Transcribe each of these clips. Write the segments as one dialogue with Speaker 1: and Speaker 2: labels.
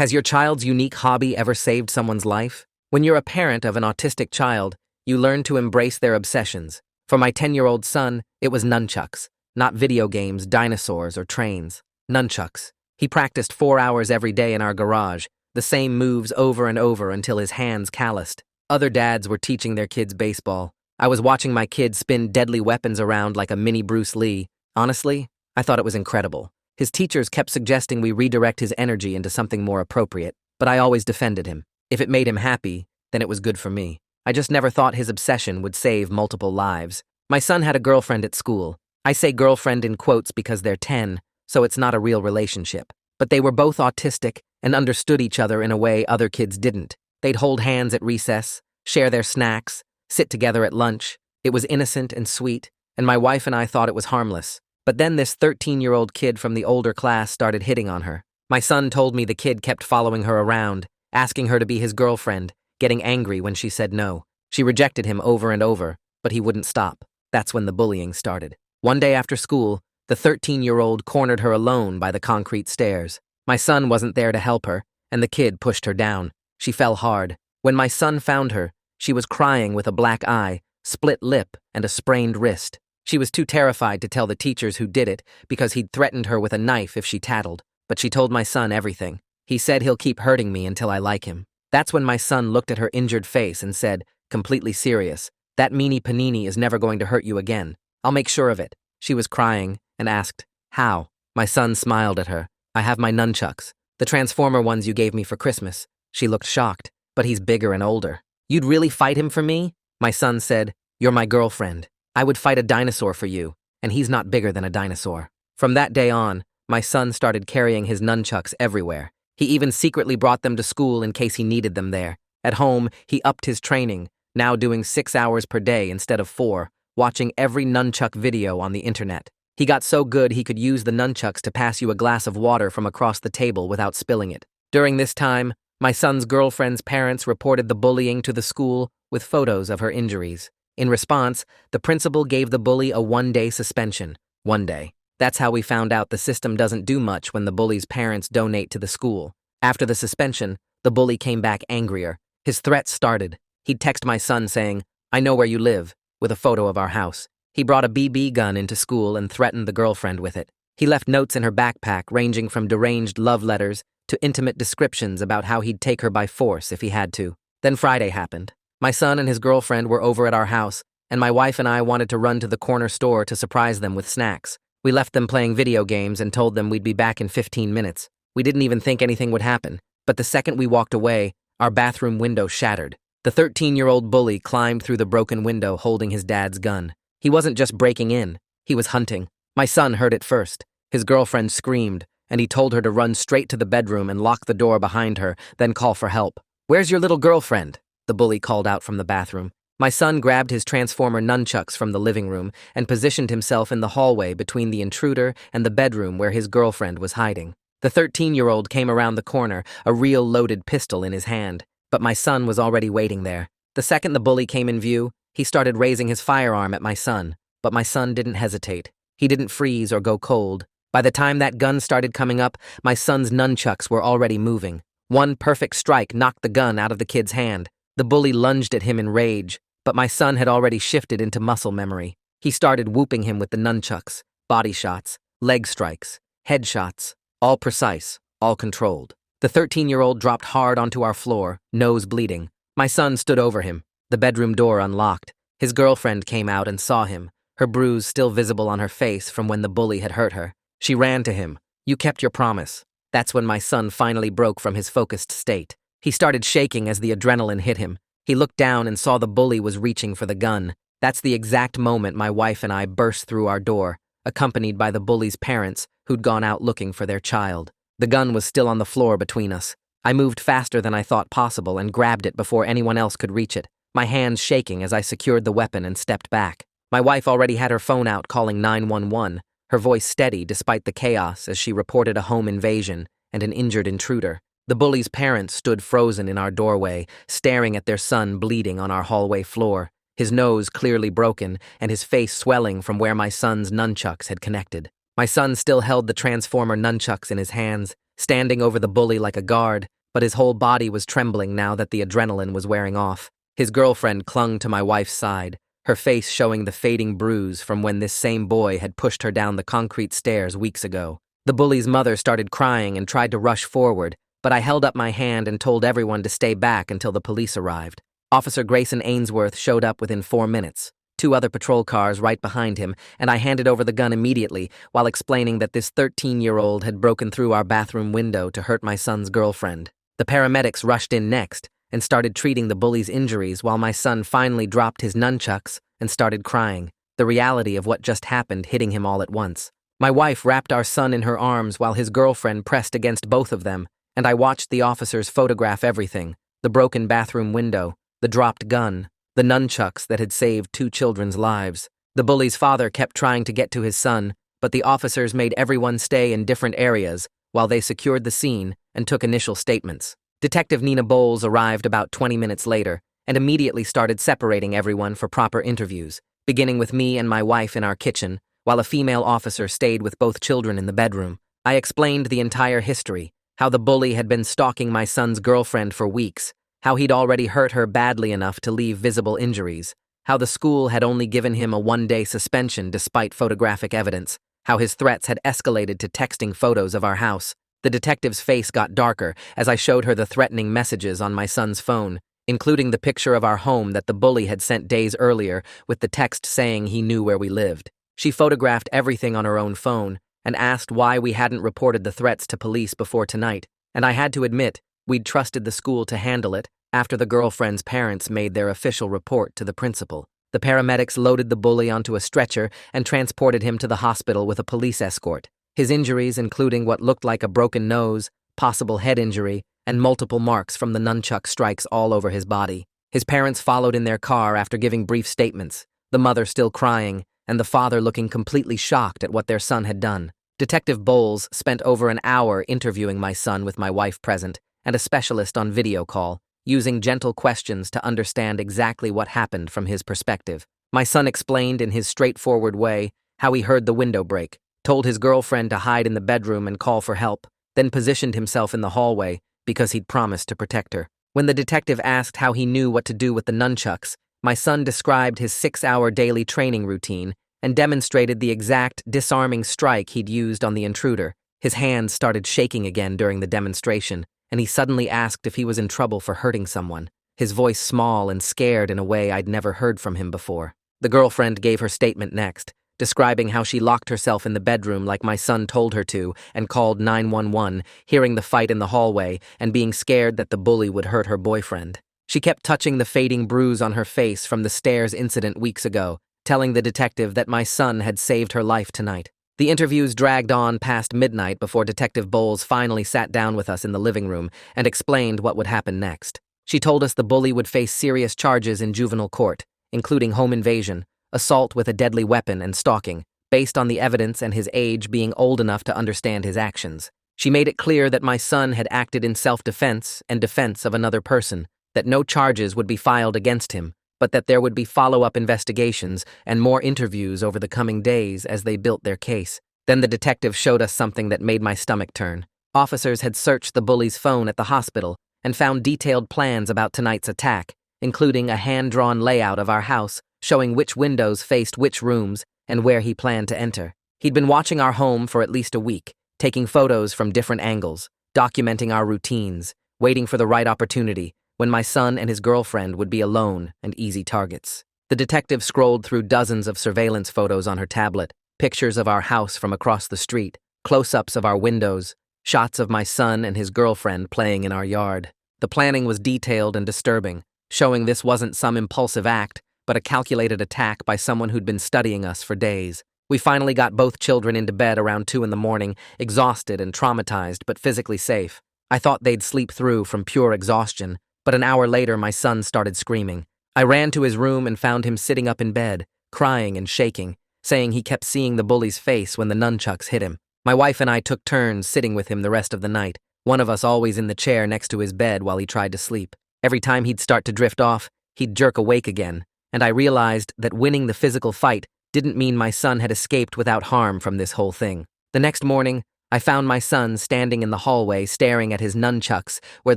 Speaker 1: Has your child's unique hobby ever saved someone's life? When you're a parent of an autistic child, you learn to embrace their obsessions. For my 10-year-old son, it was nunchucks, not video games, dinosaurs, or trains. Nunchucks. He practiced 4 hours every day in our garage, the same moves over and over until his hands calloused. Other dads were teaching their kids baseball. I was watching my kid spin deadly weapons around like a mini Bruce Lee. Honestly, I thought it was incredible. His teachers kept suggesting we redirect his energy into something more appropriate, but I always defended him. If it made him happy, then it was good for me. I just never thought his obsession would save multiple lives. My son had a girlfriend at school. I say girlfriend in quotes because they're 10, so it's not a real relationship. But they were both autistic and understood each other in a way other kids didn't. They'd hold hands at recess, share their snacks, sit together at lunch. It was innocent and sweet, and my wife and I thought it was harmless. But then this 13-year-old kid from the older class started hitting on her. My son told me the kid kept following her around, asking her to be his girlfriend, getting angry when she said no. She rejected him over and over, but he wouldn't stop. That's when the bullying started. One day after school, the 13-year-old cornered her alone by the concrete stairs. My son wasn't there to help her, and the kid pushed her down. She fell hard. When my son found her, she was crying with a black eye, split lip, and a sprained wrist. She was too terrified to tell the teachers who did it because he'd threatened her with a knife if she tattled. But she told my son everything. He said he'll keep hurting me until I like him. That's when my son looked at her injured face and said, completely serious, "That meanie panini is never going to hurt you again. I'll make sure of it." She was crying and asked, "How?" My son smiled at her. "I have my nunchucks, the transformer ones you gave me for Christmas." She looked shocked, "But he's bigger and older." "You'd really fight him for me?" My son said, "You're my girlfriend. I would fight a dinosaur for you, and he's not bigger than a dinosaur." From that day on, my son started carrying his nunchucks everywhere. He even secretly brought them to school in case he needed them there. At home, he upped his training, now doing 6 hours per day instead of 4, watching every nunchuck video on the internet. He got so good he could use the nunchucks to pass you a glass of water from across the table without spilling it. During this time, my son's girlfriend's parents reported the bullying to the school with photos of her injuries. In response, the principal gave the bully a 1-day suspension. 1 day. That's how we found out the system doesn't do much when the bully's parents donate to the school. After the suspension, the bully came back angrier. His threats started. He'd text my son saying, "I know where you live," with a photo of our house. He brought a BB gun into school and threatened the girlfriend with it. He left notes in her backpack ranging from deranged love letters to intimate descriptions about how he'd take her by force if he had to. Then Friday happened. My son and his girlfriend were over at our house, and my wife and I wanted to run to the corner store to surprise them with snacks. We left them playing video games and told them we'd be back in 15 minutes. We didn't even think anything would happen, but the second we walked away, our bathroom window shattered. The 13-year-old bully climbed through the broken window holding his dad's gun. He wasn't just breaking in, he was hunting. My son heard it first. His girlfriend screamed, and he told her to run straight to the bedroom and lock the door behind her, then call for help. "Where's your little girlfriend?" the bully called out from the bathroom. My son grabbed his transformer nunchucks from the living room and positioned himself in the hallway between the intruder and the bedroom where his girlfriend was hiding. The 13-year-old came around the corner, a real loaded pistol in his hand, but my son was already waiting there. The second the bully came in view, he started raising his firearm at my son, but my son didn't hesitate. He didn't freeze or go cold. By the time that gun started coming up, my son's nunchucks were already moving. One perfect strike knocked the gun out of the kid's hand. The bully lunged at him in rage, but my son had already shifted into muscle memory. He started whooping him with the nunchucks, body shots, leg strikes, head shots, all precise, all controlled. The 13-year-old dropped hard onto our floor, nose bleeding. My son stood over him, the bedroom door unlocked. His girlfriend came out and saw him, her bruise still visible on her face from when the bully had hurt her. She ran to him. "You kept your promise." That's when my son finally broke from his focused state. He started shaking as the adrenaline hit him. He looked down and saw the bully was reaching for the gun. That's the exact moment my wife and I burst through our door, accompanied by the bully's parents, who'd gone out looking for their child. The gun was still on the floor between us. I moved faster than I thought possible and grabbed it before anyone else could reach it, my hands shaking as I secured the weapon and stepped back. My wife already had her phone out calling 911, her voice steady despite the chaos as she reported a home invasion and an injured intruder. The bully's parents stood frozen in our doorway, staring at their son bleeding on our hallway floor, his nose clearly broken and his face swelling from where my son's nunchucks had connected. My son still held the transformer nunchucks in his hands, standing over the bully like a guard, but his whole body was trembling now that the adrenaline was wearing off. His girlfriend clung to my wife's side, her face showing the fading bruise from when this same boy had pushed her down the concrete stairs weeks ago. The bully's mother started crying and tried to rush forward, but I held up my hand and told everyone to stay back until the police arrived. Officer Grayson Ainsworth showed up within 4 minutes, 2 other patrol cars right behind him, and I handed over the gun immediately while explaining that this 13-year-old had broken through our bathroom window to hurt my son's girlfriend. The paramedics rushed in next and started treating the bully's injuries while my son finally dropped his nunchucks and started crying, the reality of what just happened hitting him all at once. My wife wrapped our son in her arms while his girlfriend pressed against both of them, and I watched the officers photograph everything: the broken bathroom window, the dropped gun, the nunchucks that had saved 2 children's lives. The bully's father kept trying to get to his son, but the officers made everyone stay in different areas while they secured the scene and took initial statements. Detective Nina Bowles arrived about 20 minutes later and immediately started separating everyone for proper interviews, beginning with me and my wife in our kitchen, while a female officer stayed with both children in the bedroom. I explained the entire history, how the bully had been stalking my son's girlfriend for weeks, how he'd already hurt her badly enough to leave visible injuries, how the school had only given him a 1-day suspension despite photographic evidence, how his threats had escalated to texting photos of our house. The detective's face got darker as I showed her the threatening messages on my son's phone, including the picture of our home that the bully had sent days earlier with the text saying he knew where we lived. She photographed everything on her own phone and asked why we hadn't reported the threats to police before tonight, and I had to admit we'd trusted the school to handle it after the girlfriend's parents made their official report to the principal. The paramedics loaded the bully onto a stretcher and transported him to the hospital with a police escort. His injuries, including what looked like a broken nose, possible head injury, and multiple marks from the nunchuck strikes all over his body. His parents followed in their car after giving brief statements, the mother still crying, and the father looking completely shocked at what their son had done. Detective Bowles spent over an hour interviewing my son with my wife present and a specialist on video call, using gentle questions to understand exactly what happened from his perspective. My son explained in his straightforward way how he heard the window break, told his girlfriend to hide in the bedroom and call for help, then positioned himself in the hallway because he'd promised to protect her. When the detective asked how he knew what to do with the nunchucks, my son described his 6-hour daily training routine and demonstrated the exact disarming strike he'd used on the intruder. His hands started shaking again during the demonstration, and he suddenly asked if he was in trouble for hurting someone, his voice small and scared in a way I'd never heard from him before. The girlfriend gave her statement next, describing how she locked herself in the bedroom like my son told her to and called 911, hearing the fight in the hallway and being scared that the bully would hurt her boyfriend. She kept touching the fading bruise on her face from the stairs incident weeks ago, telling the detective that my son had saved her life tonight. The interviews dragged on past midnight before Detective Bowles finally sat down with us in the living room and explained what would happen next. She told us the bully would face serious charges in juvenile court, including home invasion, assault with a deadly weapon, and stalking, based on the evidence and his age being old enough to understand his actions. She made it clear that my son had acted in self-defense and defense of another person, that no charges would be filed against him, but that there would be follow-up investigations and more interviews over the coming days as they built their case. Then the detective showed us something that made my stomach turn. Officers had searched the bully's phone at the hospital and found detailed plans about tonight's attack, including a hand-drawn layout of our house showing which windows faced which rooms and where he planned to enter. He'd been watching our home for at least a week, taking photos from different angles, documenting our routines, waiting for the right opportunity when my son and his girlfriend would be alone and easy targets. The detective scrolled through dozens of surveillance photos on her tablet, pictures of our house from across the street, close-ups of our windows, shots of my son and his girlfriend playing in our yard. The planning was detailed and disturbing, showing this wasn't some impulsive act, but a calculated attack by someone who'd been studying us for days. We finally got both children into bed around 2 a.m, exhausted and traumatized, but physically safe. I thought they'd sleep through from pure exhaustion, but an hour later my son started screaming. I ran to his room and found him sitting up in bed, crying and shaking, saying he kept seeing the bully's face when the nunchucks hit him. My wife and I took turns sitting with him the rest of the night, one of us always in the chair next to his bed while he tried to sleep. Every time he'd start to drift off, he'd jerk awake again, and I realized that winning the physical fight didn't mean my son had escaped without harm from this whole thing. The next morning, I found my son standing in the hallway staring at his nunchucks where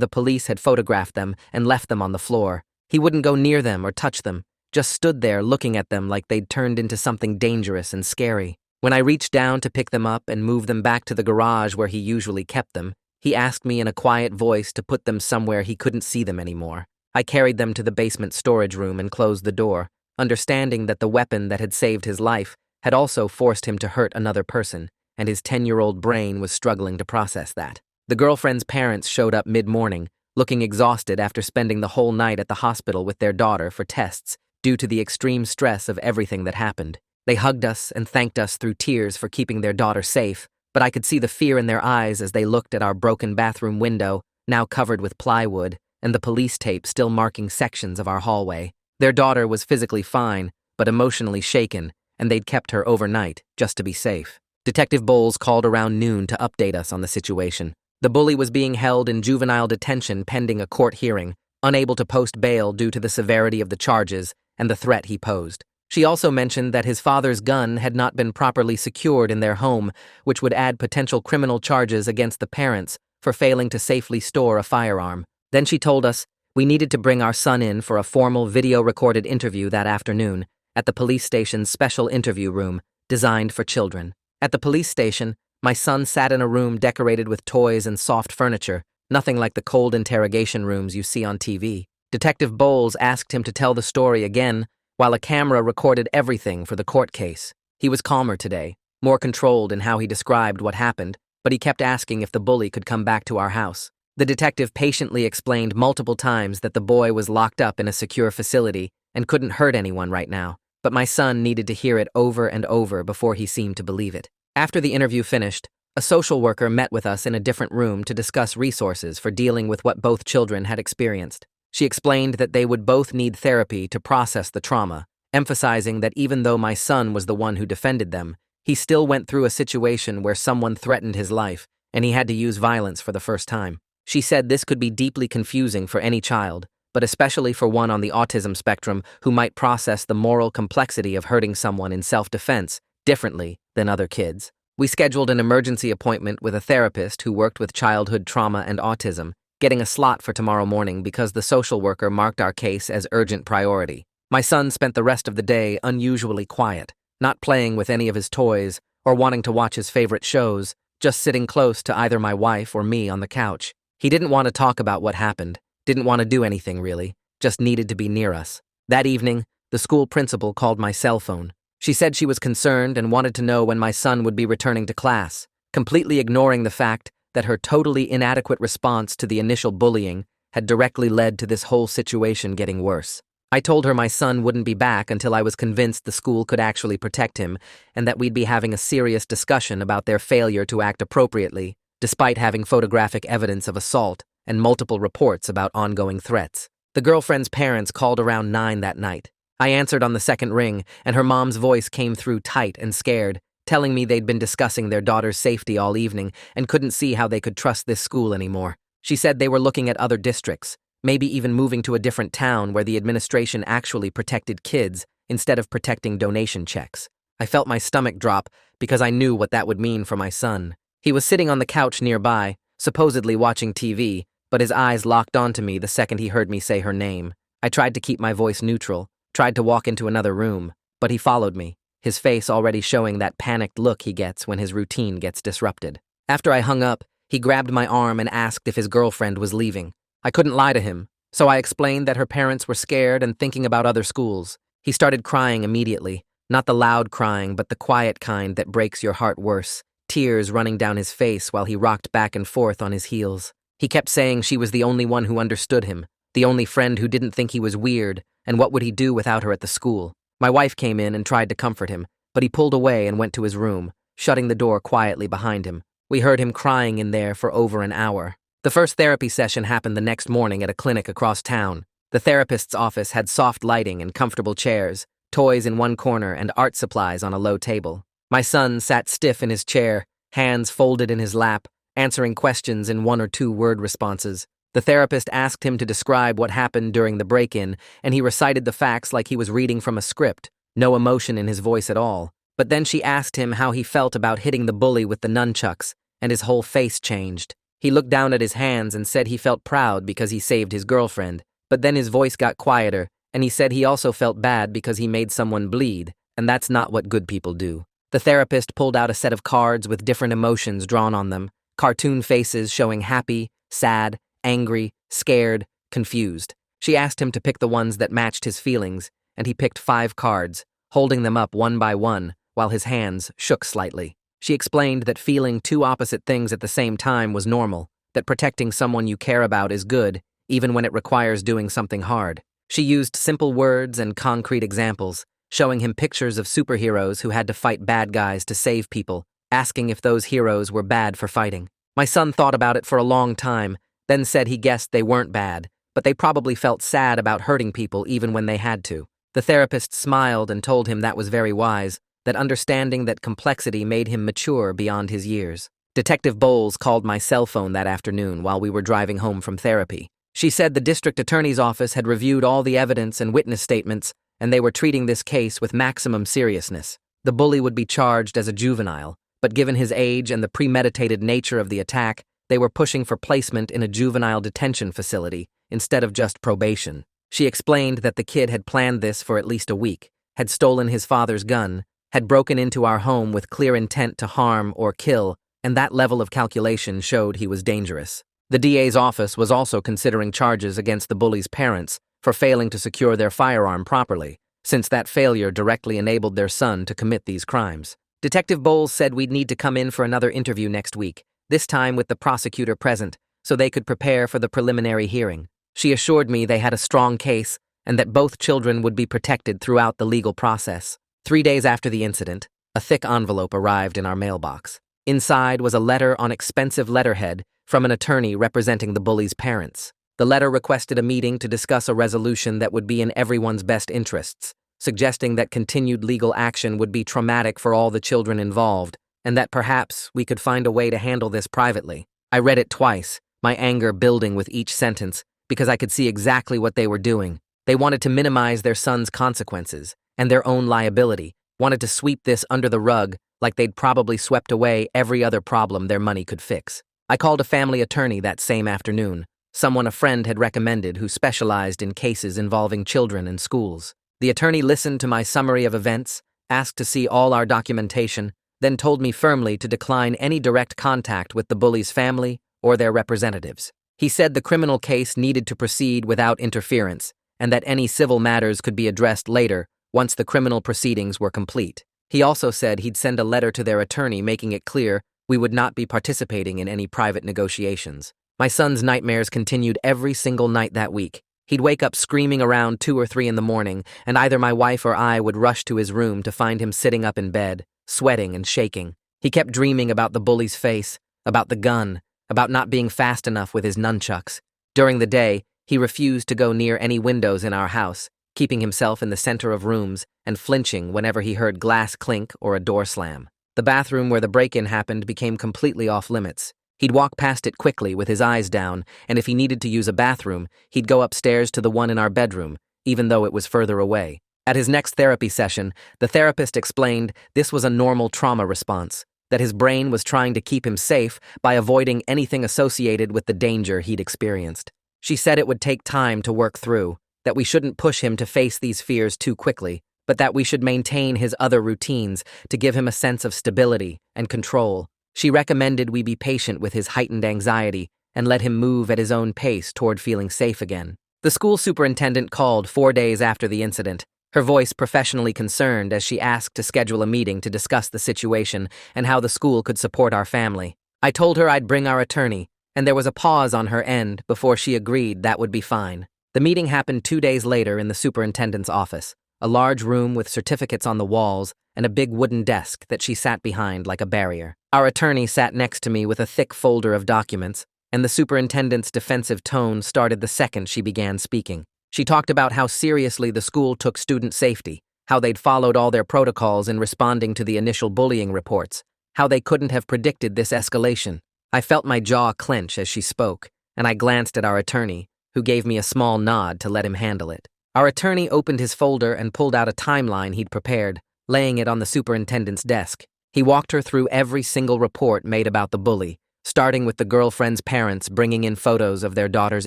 Speaker 1: the police had photographed them and left them on the floor. He wouldn't go near them or touch them, just stood there looking at them like they'd turned into something dangerous and scary. When I reached down to pick them up and move them back to the garage where he usually kept them, he asked me in a quiet voice to put them somewhere he couldn't see them anymore. I carried them to the basement storage room and closed the door, understanding that the weapon that had saved his life had also forced him to hurt another person, and his 10-year-old brain was struggling to process that. The girlfriend's parents showed up mid-morning, looking exhausted after spending the whole night at the hospital with their daughter for tests due to the extreme stress of everything that happened. They hugged us and thanked us through tears for keeping their daughter safe, but I could see the fear in their eyes as they looked at our broken bathroom window, now covered with plywood, and the police tape still marking sections of our hallway. Their daughter was physically fine, but emotionally shaken, and they'd kept her overnight just to be safe. Detective Bowles called around noon to update us on the situation. The bully was being held in juvenile detention pending a court hearing, unable to post bail due to the severity of the charges and the threat he posed. She also mentioned that his father's gun had not been properly secured in their home, which would add potential criminal charges against the parents for failing to safely store a firearm. Then she told us we needed to bring our son in for a formal video-recorded interview that afternoon at the police station's special interview room designed for children. At the police station, my son sat in a room decorated with toys and soft furniture, nothing like the cold interrogation rooms you see on TV. Detective Bowles asked him to tell the story again, while a camera recorded everything for the court case. He was calmer today, more controlled in how he described what happened, but he kept asking if the bully could come back to our house. The detective patiently explained multiple times that the boy was locked up in a secure facility and couldn't hurt anyone right now, but my son needed to hear it over and over before he seemed to believe it. After the interview finished, a social worker met with us in a different room to discuss resources for dealing with what both children had experienced. She explained that they would both need therapy to process the trauma, emphasizing that even though my son was the one who defended them, he still went through a situation where someone threatened his life and he had to use violence for the first time. She said this could be deeply confusing for any child, but especially for one on the autism spectrum who might process the moral complexity of hurting someone in self-defense differently than other kids. We scheduled an emergency appointment with a therapist who worked with childhood trauma and autism, getting a slot for tomorrow morning because the social worker marked our case as urgent priority. My son spent the rest of the day unusually quiet, not playing with any of his toys or wanting to watch his favorite shows, just sitting close to either my wife or me on the couch. He didn't want to talk about what happened, didn't want to do anything really, just needed to be near us. That evening, the school principal called my cell phone. She said she was concerned and wanted to know when my son would be returning to class, completely ignoring the fact that her totally inadequate response to the initial bullying had directly led to this whole situation getting worse. I told her my son wouldn't be back until I was convinced the school could actually protect him and that we'd be having a serious discussion about their failure to act appropriately, despite having photographic evidence of assault and multiple reports about ongoing threats. The girlfriend's parents called around 9 that night. I answered on the second ring, and her mom's voice came through tight and scared, telling me they'd been discussing their daughter's safety all evening and couldn't see how they could trust this school anymore. She said they were looking at other districts, maybe even moving to a different town where the administration actually protected kids instead of protecting donation checks. I felt my stomach drop because I knew what that would mean for my son. He was sitting on the couch nearby, supposedly watching TV, but his eyes locked onto me the second he heard me say her name. I tried to keep my voice neutral, tried to walk into another room, but he followed me, his face already showing that panicked look he gets when his routine gets disrupted. After I hung up, he grabbed my arm and asked if his girlfriend was leaving. I couldn't lie to him, so I explained that her parents were scared and thinking about other schools. He started crying immediately, not the loud crying, but the quiet kind that breaks your heart worse, tears running down his face while he rocked back and forth on his heels. He kept saying she was the only one who understood him, the only friend who didn't think he was weird, and what would he do without her at the school? My wife came in and tried to comfort him, but he pulled away and went to his room, shutting the door quietly behind him. We heard him crying in there for over an hour. The first therapy session happened the next morning at a clinic across town. The therapist's office had soft lighting and comfortable chairs, toys in one corner and art supplies on a low table. My son sat stiff in his chair, hands folded in his lap, answering questions in 1 or 2 word responses. The therapist asked him to describe what happened during the break-in, and he recited the facts like he was reading from a script, no emotion in his voice at all. But then she asked him how he felt about hitting the bully with the nunchucks, and his whole face changed. He looked down at his hands and said he felt proud because he saved his girlfriend, but then his voice got quieter, and he said he also felt bad because he made someone bleed, and that's not what good people do. The therapist pulled out a set of cards with different emotions drawn on them, cartoon faces showing happy, sad, angry, scared, confused. She asked him to pick the ones that matched his feelings, and he picked 5 cards, holding them up one by one, while his hands shook slightly. She explained that feeling 2 opposite things at the same time was normal, that protecting someone you care about is good, even when it requires doing something hard. She used simple words and concrete examples, showing him pictures of superheroes who had to fight bad guys to save people, asking if those heroes were bad for fighting. My son thought about it for a long time, then said he guessed they weren't bad, but they probably felt sad about hurting people even when they had to. The therapist smiled and told him that was very wise, that understanding that complexity made him mature beyond his years. Detective Bowles called my cell phone that afternoon while we were driving home from therapy. She said the district attorney's office had reviewed all the evidence and witness statements, and they were treating this case with maximum seriousness. The bully would be charged as a juvenile, but given his age and the premeditated nature of the attack, they were pushing for placement in a juvenile detention facility instead of just probation. She explained that the kid had planned this for at least a week, had stolen his father's gun, had broken into our home with clear intent to harm or kill, and that level of calculation showed he was dangerous. The DA's office was also considering charges against the bully's parents for failing to secure their firearm properly, since that failure directly enabled their son to commit these crimes. Detective Bowles said we'd need to come in for another interview next week, this time with the prosecutor present, so they could prepare for the preliminary hearing. She assured me they had a strong case and that both children would be protected throughout the legal process. 3 days after the incident, a thick envelope arrived in our mailbox. Inside was a letter on expensive letterhead from an attorney representing the bully's parents. The letter requested a meeting to discuss a resolution that would be in everyone's best interests, suggesting that continued legal action would be traumatic for all the children involved, and that perhaps we could find a way to handle this privately. I read it twice, my anger building with each sentence, because I could see exactly what they were doing. They wanted to minimize their son's consequences and their own liability, wanted to sweep this under the rug like they'd probably swept away every other problem their money could fix. I called a family attorney that same afternoon, someone a friend had recommended who specialized in cases involving children and schools. The attorney listened to my summary of events, asked to see all our documentation, then told me firmly to decline any direct contact with the bully's family or their representatives. He said the criminal case needed to proceed without interference, and that any civil matters could be addressed later once the criminal proceedings were complete. He also said he'd send a letter to their attorney making it clear we would not be participating in any private negotiations. My son's nightmares continued every single night that week. He'd wake up screaming around 2 or 3 in the morning, and either my wife or I would rush to his room to find him sitting up in bed, sweating and shaking. He kept dreaming about the bully's face, about the gun, about not being fast enough with his nunchucks. During the day, he refused to go near any windows in our house, keeping himself in the center of rooms and flinching whenever he heard glass clink or a door slam. The bathroom where the break-in happened became completely off-limits. He'd walk past it quickly with his eyes down, and if he needed to use a bathroom, he'd go upstairs to the one in our bedroom, even though it was further away. At his next therapy session, the therapist explained this was a normal trauma response, that his brain was trying to keep him safe by avoiding anything associated with the danger he'd experienced. She said it would take time to work through, that we shouldn't push him to face these fears too quickly, but that we should maintain his other routines to give him a sense of stability and control. She recommended we be patient with his heightened anxiety and let him move at his own pace toward feeling safe again. The school superintendent called 4 days after the incident, her voice professionally concerned as she asked to schedule a meeting to discuss the situation and how the school could support our family. I told her I'd bring our attorney, and there was a pause on her end before she agreed that would be fine. The meeting happened 2 days later in the superintendent's office, a large room with certificates on the walls and a big wooden desk that she sat behind like a barrier. Our attorney sat next to me with a thick folder of documents, and the superintendent's defensive tone started the second she began speaking. She talked about how seriously the school took student safety, how they'd followed all their protocols in responding to the initial bullying reports, how they couldn't have predicted this escalation. I felt my jaw clench as she spoke, and I glanced at our attorney, who gave me a small nod to let him handle it. Our attorney opened his folder and pulled out a timeline he'd prepared, laying it on the superintendent's desk. He walked her through every single report made about the bully, starting with the girlfriend's parents bringing in photos of their daughter's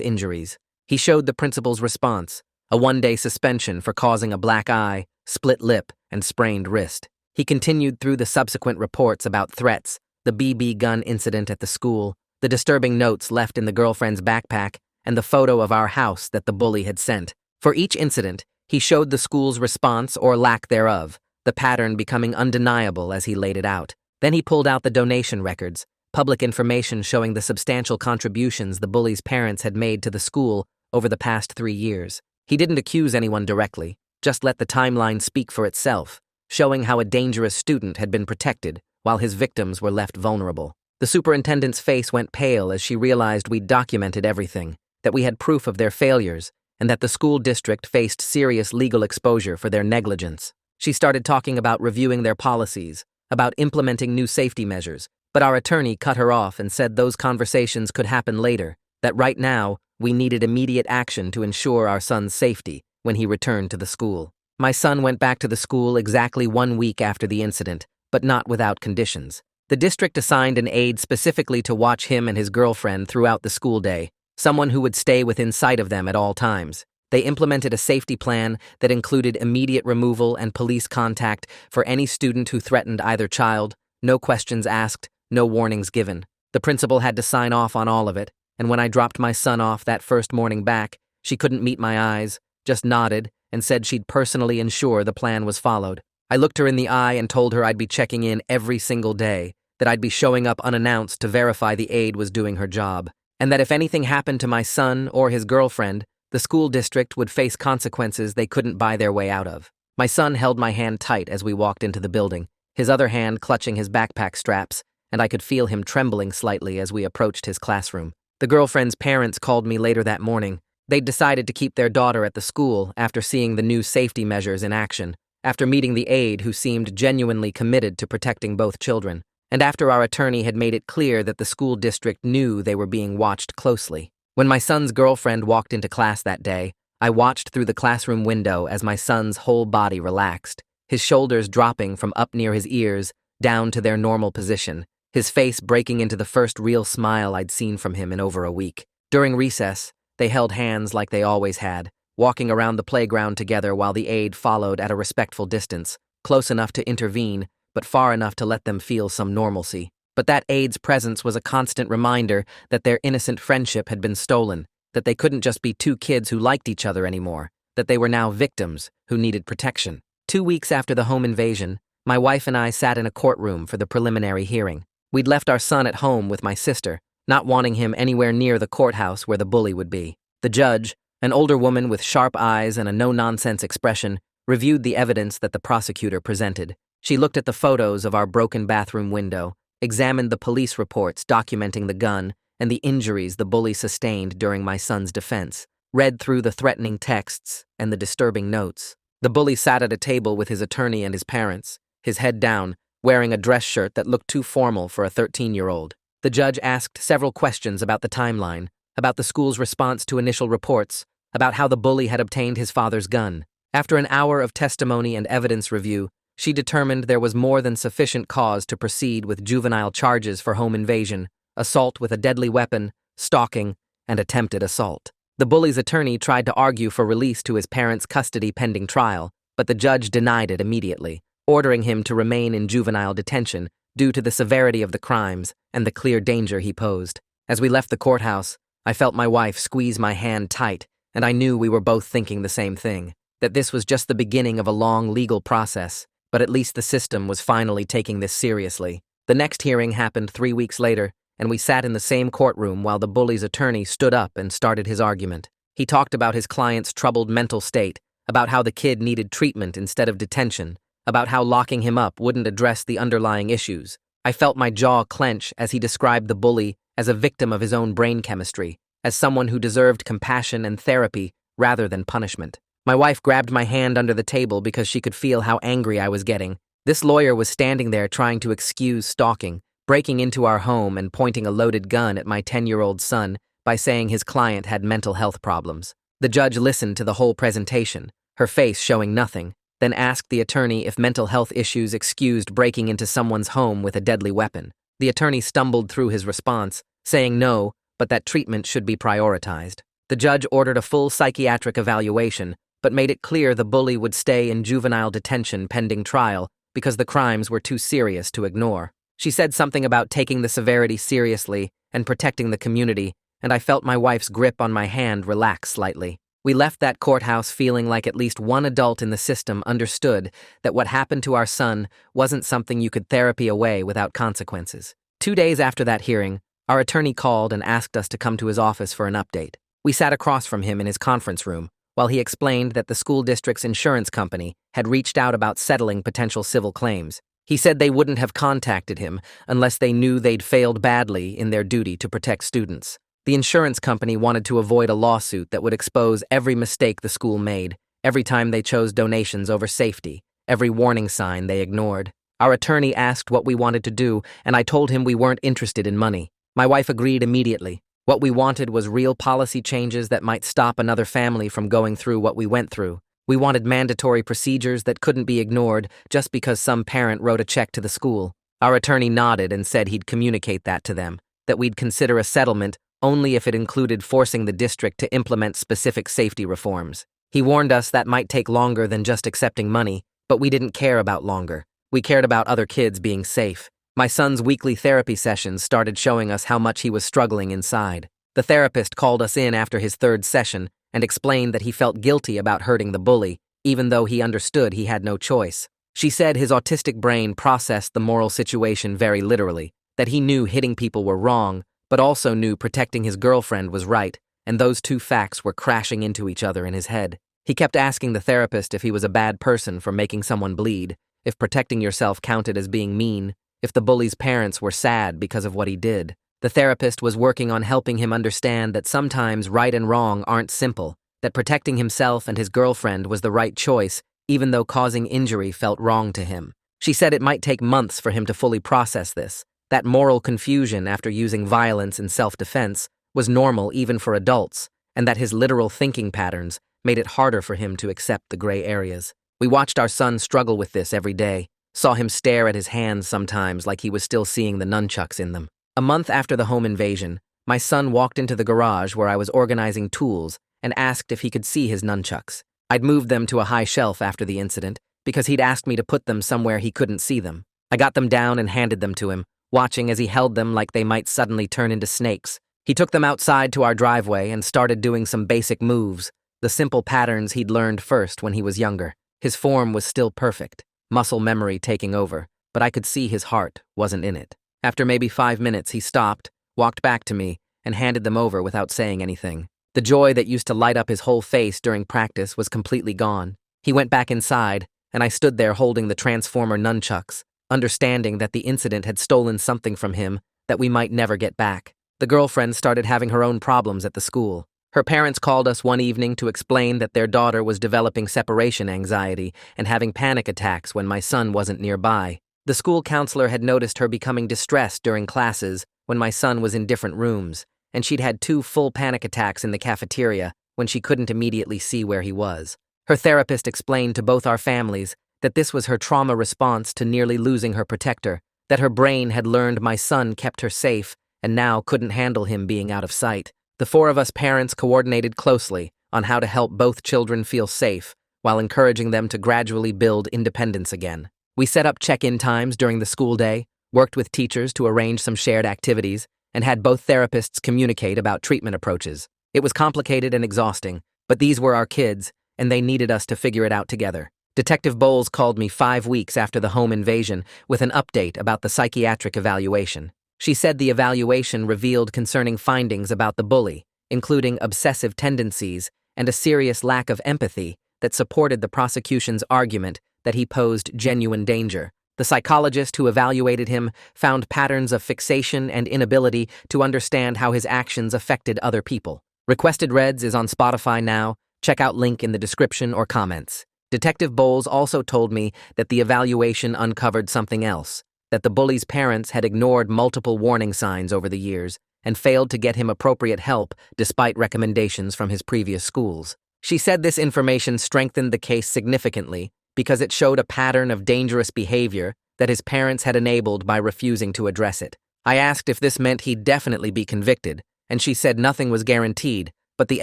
Speaker 1: injuries. He showed the principal's response, a one-day suspension for causing a black eye, split lip, and sprained wrist. He continued through the subsequent reports about threats, the BB gun incident at the school, the disturbing notes left in the girlfriend's backpack, and the photo of our house that the bully had sent. For each incident, he showed the school's response or lack thereof, the pattern becoming undeniable as he laid it out. Then he pulled out the donation records, public information showing the substantial contributions the bully's parents had made to the school over the past 3 years. He didn't accuse anyone directly, just let the timeline speak for itself, showing how a dangerous student had been protected while his victims were left vulnerable. The superintendent's face went pale as she realized we'd documented everything, that we had proof of their failures, and that the school district faced serious legal exposure for their negligence. She started talking about reviewing their policies, about implementing new safety measures, but our attorney cut her off and said those conversations could happen later, that right now we needed immediate action to ensure our son's safety when he returned to the school. My son went back to the school exactly 1 week after the incident, but not without conditions. The district assigned an aide specifically to watch him and his girlfriend throughout the school day, someone who would stay within sight of them at all times. They implemented a safety plan that included immediate removal and police contact for any student who threatened either child, no questions asked, no warnings given. The principal had to sign off on all of it, and when I dropped my son off that first morning back, she couldn't meet my eyes, just nodded and said she'd personally ensure the plan was followed. I looked her in the eye and told her I'd be checking in every single day, that I'd be showing up unannounced to verify the aide was doing her job, and that if anything happened to my son or his girlfriend, the school district would face consequences they couldn't buy their way out of. My son held my hand tight as we walked into the building, his other hand clutching his backpack straps, and I could feel him trembling slightly as we approached his classroom. The girlfriend's parents called me later that morning. They'd decided to keep their daughter at the school after seeing the new safety measures in action, after meeting the aide who seemed genuinely committed to protecting both children, and after our attorney had made it clear that the school district knew they were being watched closely. When my son's girlfriend walked into class that day, I watched through the classroom window as my son's whole body relaxed, his shoulders dropping from up near his ears down to their normal position, his face breaking into the first real smile I'd seen from him in over a week. During recess, they held hands like they always had, walking around the playground together while the aide followed at a respectful distance, close enough to intervene, but far enough to let them feel some normalcy. But that aide's presence was a constant reminder that their innocent friendship had been stolen, that they couldn't just be two kids who liked each other anymore, that they were now victims who needed protection. 2 weeks after the home invasion, my wife and I sat in a courtroom for the preliminary hearing. We'd left our son at home with my sister, not wanting him anywhere near the courthouse where the bully would be. The judge, an older woman with sharp eyes and a no-nonsense expression, reviewed the evidence that the prosecutor presented. She looked at the photos of our broken bathroom window, examined the police reports documenting the gun and the injuries the bully sustained during my son's defense, read through the threatening texts and the disturbing notes. The bully sat at a table with his attorney and his parents, his head down, wearing a dress shirt that looked too formal for a 13-year-old. The judge asked several questions about the timeline, about the school's response to initial reports, about how the bully had obtained his father's gun. After an hour of testimony and evidence review, she determined there was more than sufficient cause to proceed with juvenile charges for home invasion, assault with a deadly weapon, stalking, and attempted assault. The bully's attorney tried to argue for release to his parents' custody pending trial, but the judge denied it immediately, ordering him to remain in juvenile detention due to the severity of the crimes and the clear danger he posed. As we left the courthouse, I felt my wife squeeze my hand tight, and I knew we were both thinking the same thing, that this was just the beginning of a long legal process, but at least the system was finally taking this seriously. The next hearing happened 3 weeks later, and we sat in the same courtroom while the bully's attorney stood up and started his argument. He talked about his client's troubled mental state, about how the kid needed treatment instead of detention, about how locking him up wouldn't address the underlying issues. I felt my jaw clench as he described the bully as a victim of his own brain chemistry, as someone who deserved compassion and therapy rather than punishment. My wife grabbed my hand under the table because she could feel how angry I was getting. This lawyer was standing there trying to excuse stalking, breaking into our home and pointing a loaded gun at my 10-year-old son by saying his client had mental health problems. The judge listened to the whole presentation, her face showing nothing, then asked the attorney if mental health issues excused breaking into someone's home with a deadly weapon. The attorney stumbled through his response, saying no, but that treatment should be prioritized. The judge ordered a full psychiatric evaluation, but made it clear the bully would stay in juvenile detention pending trial because the crimes were too serious to ignore. She said something about taking the severity seriously and protecting the community, and I felt my wife's grip on my hand relax slightly. We left that courthouse feeling like at least one adult in the system understood that what happened to our son wasn't something you could therapy away without consequences. 2 days after that hearing, our attorney called and asked us to come to his office for an update. We sat across from him in his conference room while he explained that the school district's insurance company had reached out about settling potential civil claims. He said they wouldn't have contacted him unless they knew they'd failed badly in their duty to protect students. The insurance company wanted to avoid a lawsuit that would expose every mistake the school made, every time they chose donations over safety, every warning sign they ignored. Our attorney asked what we wanted to do, and I told him we weren't interested in money. My wife agreed immediately. What we wanted was real policy changes that might stop another family from going through what we went through. We wanted mandatory procedures that couldn't be ignored just because some parent wrote a check to the school. Our attorney nodded and said he'd communicate that to them, that we'd consider a settlement only if it included forcing the district to implement specific safety reforms. He warned us that might take longer than just accepting money, but we didn't care about longer. We cared about other kids being safe. My son's weekly therapy sessions started showing us how much he was struggling inside. The therapist called us in after his 3rd session and explained that he felt guilty about hurting the bully, even though he understood he had no choice. She said his autistic brain processed the moral situation very literally, that he knew hitting people were wrong, but also knew protecting his girlfriend was right, and those two facts were crashing into each other in his head. He kept asking the therapist if he was a bad person for making someone bleed, if protecting yourself counted as being mean, if the bully's parents were sad because of what he did. The therapist was working on helping him understand that sometimes right and wrong aren't simple, that protecting himself and his girlfriend was the right choice, even though causing injury felt wrong to him. She said it might take months for him to fully process this. That moral confusion after using violence in self-defense was normal even for adults, and that his literal thinking patterns made it harder for him to accept the gray areas. We watched our son struggle with this every day, saw him stare at his hands sometimes like he was still seeing the nunchucks in them. A month after the home invasion, my son walked into the garage where I was organizing tools and asked if he could see his nunchucks. I'd moved them to a high shelf after the incident because he'd asked me to put them somewhere he couldn't see them. I got them down and handed them to him, watching as he held them like they might suddenly turn into snakes. He took them outside to our driveway and started doing some basic moves, the simple patterns he'd learned first when he was younger. His form was still perfect, muscle memory taking over, but I could see his heart wasn't in it. After maybe 5 minutes, he stopped, walked back to me, and handed them over without saying anything. The joy that used to light up his whole face during practice was completely gone. He went back inside, and I stood there holding the transformer nunchucks, understanding that the incident had stolen something from him that we might never get back. The girlfriend started having her own problems at the school. Her parents called us one evening to explain that their daughter was developing separation anxiety and having panic attacks when my son wasn't nearby. The school counselor had noticed her becoming distressed during classes when my son was in different rooms, and she'd had 2 full panic attacks in the cafeteria when she couldn't immediately see where he was. Her therapist explained to both our families that this was her trauma response to nearly losing her protector, that her brain had learned my son kept her safe and now couldn't handle him being out of sight. The 4 of us parents coordinated closely on how to help both children feel safe while encouraging them to gradually build independence again. We set up check-in times during the school day, worked with teachers to arrange some shared activities, and had both therapists communicate about treatment approaches. It was complicated and exhausting, but these were our kids, and they needed us to figure it out together. Detective Bowles called me 5 weeks after the home invasion with an update about the psychiatric evaluation. She said the evaluation revealed concerning findings about the bully, including obsessive tendencies and a serious lack of empathy that supported the prosecution's argument that he posed genuine danger. The psychologist who evaluated him found patterns of fixation and inability to understand how his actions affected other people. Requested Reds is on Spotify now. Check out link in the description or comments. Detective Bowles also told me that the evaluation uncovered something else, that the bully's parents had ignored multiple warning signs over the years and failed to get him appropriate help despite recommendations from his previous schools. She said this information strengthened the case significantly because it showed a pattern of dangerous behavior that his parents had enabled by refusing to address it. I asked if this meant he'd definitely be convicted, and she said nothing was guaranteed, but the